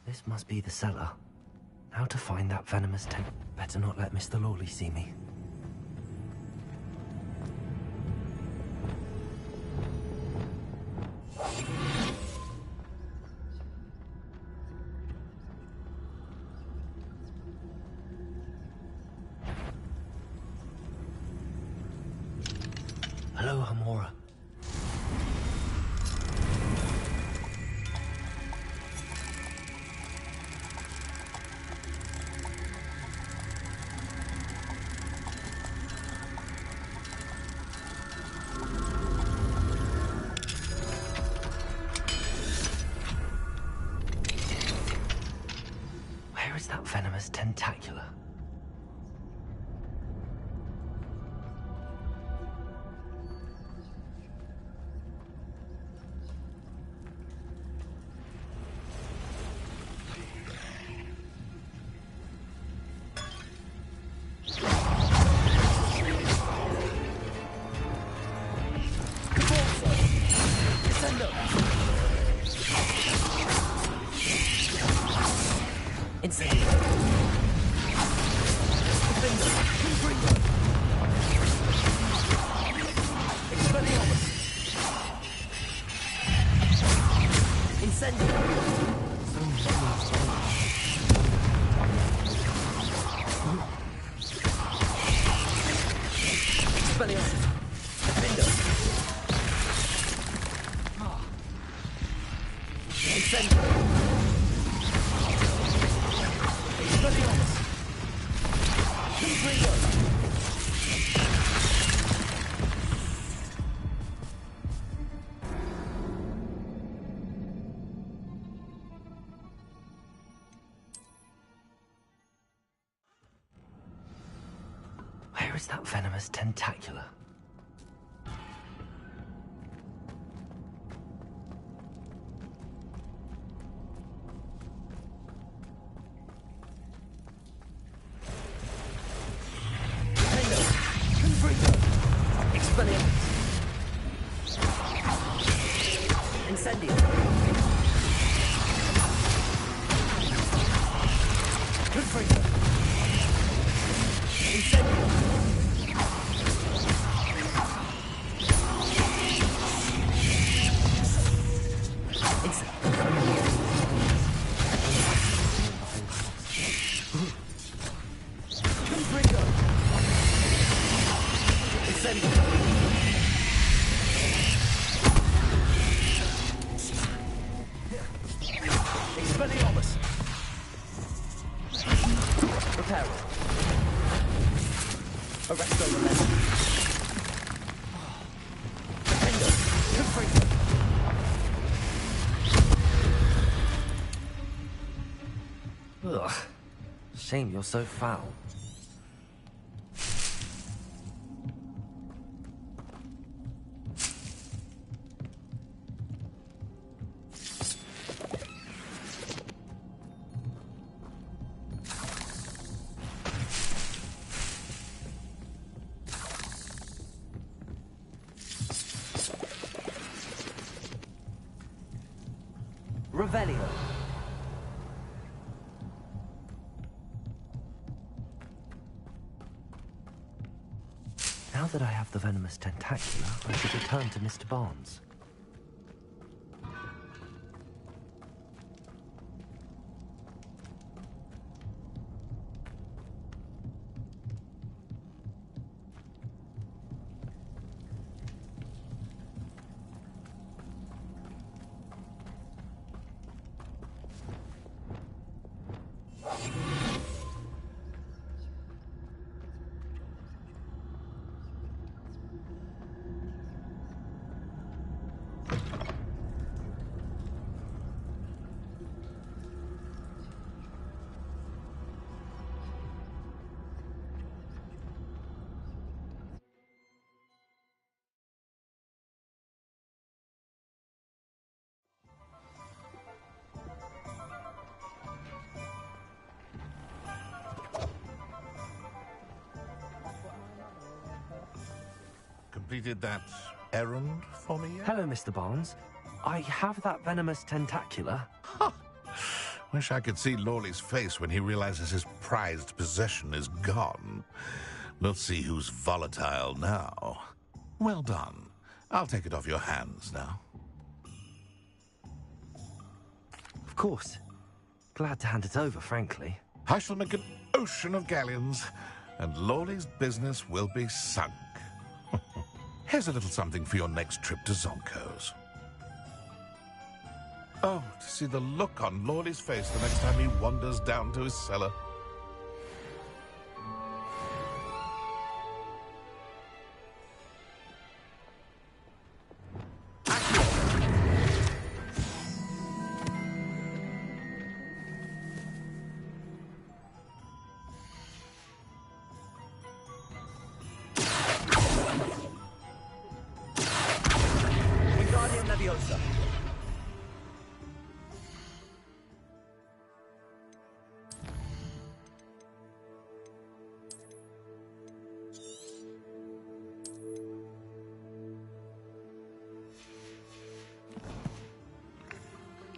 This must be the cellar. How to find that venomous Better not let Mr. Lawley see me. Hello, Hamora. Where is that venomous tentacula? Where is that venomous tentacula? Shame you're so foul. Revelio. Now that I have the venomous tentacula, I should return to Mr. Barnes. Completed that errand for me yet? Hello, Mr. Barnes. I have that venomous tentacula. Wish I could see Lawley's face when he realizes his prized possession is gone. We'll see who's volatile now. Well done. I'll take it off your hands now. Of course. Glad to hand it over, frankly. I shall make an ocean of galleons, and Lawley's business will be sunk. Here's a little something for your next trip to Zonko's. Oh, to see the look on Lawley's face the next time he wanders down to his cellar.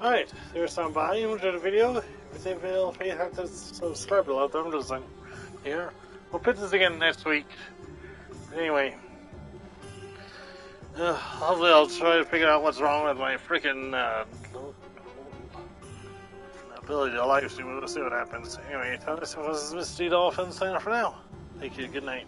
Alright, there's some volume to the video. If you have to subscribe below, I'm just like, here. We'll put this again next week. Anyway, hopefully I'll try to figure out what's wrong with my freaking ability to live stream. We'll see what happens. Anyway, this was Mistydolphin signing off for now. Thank you. Good night.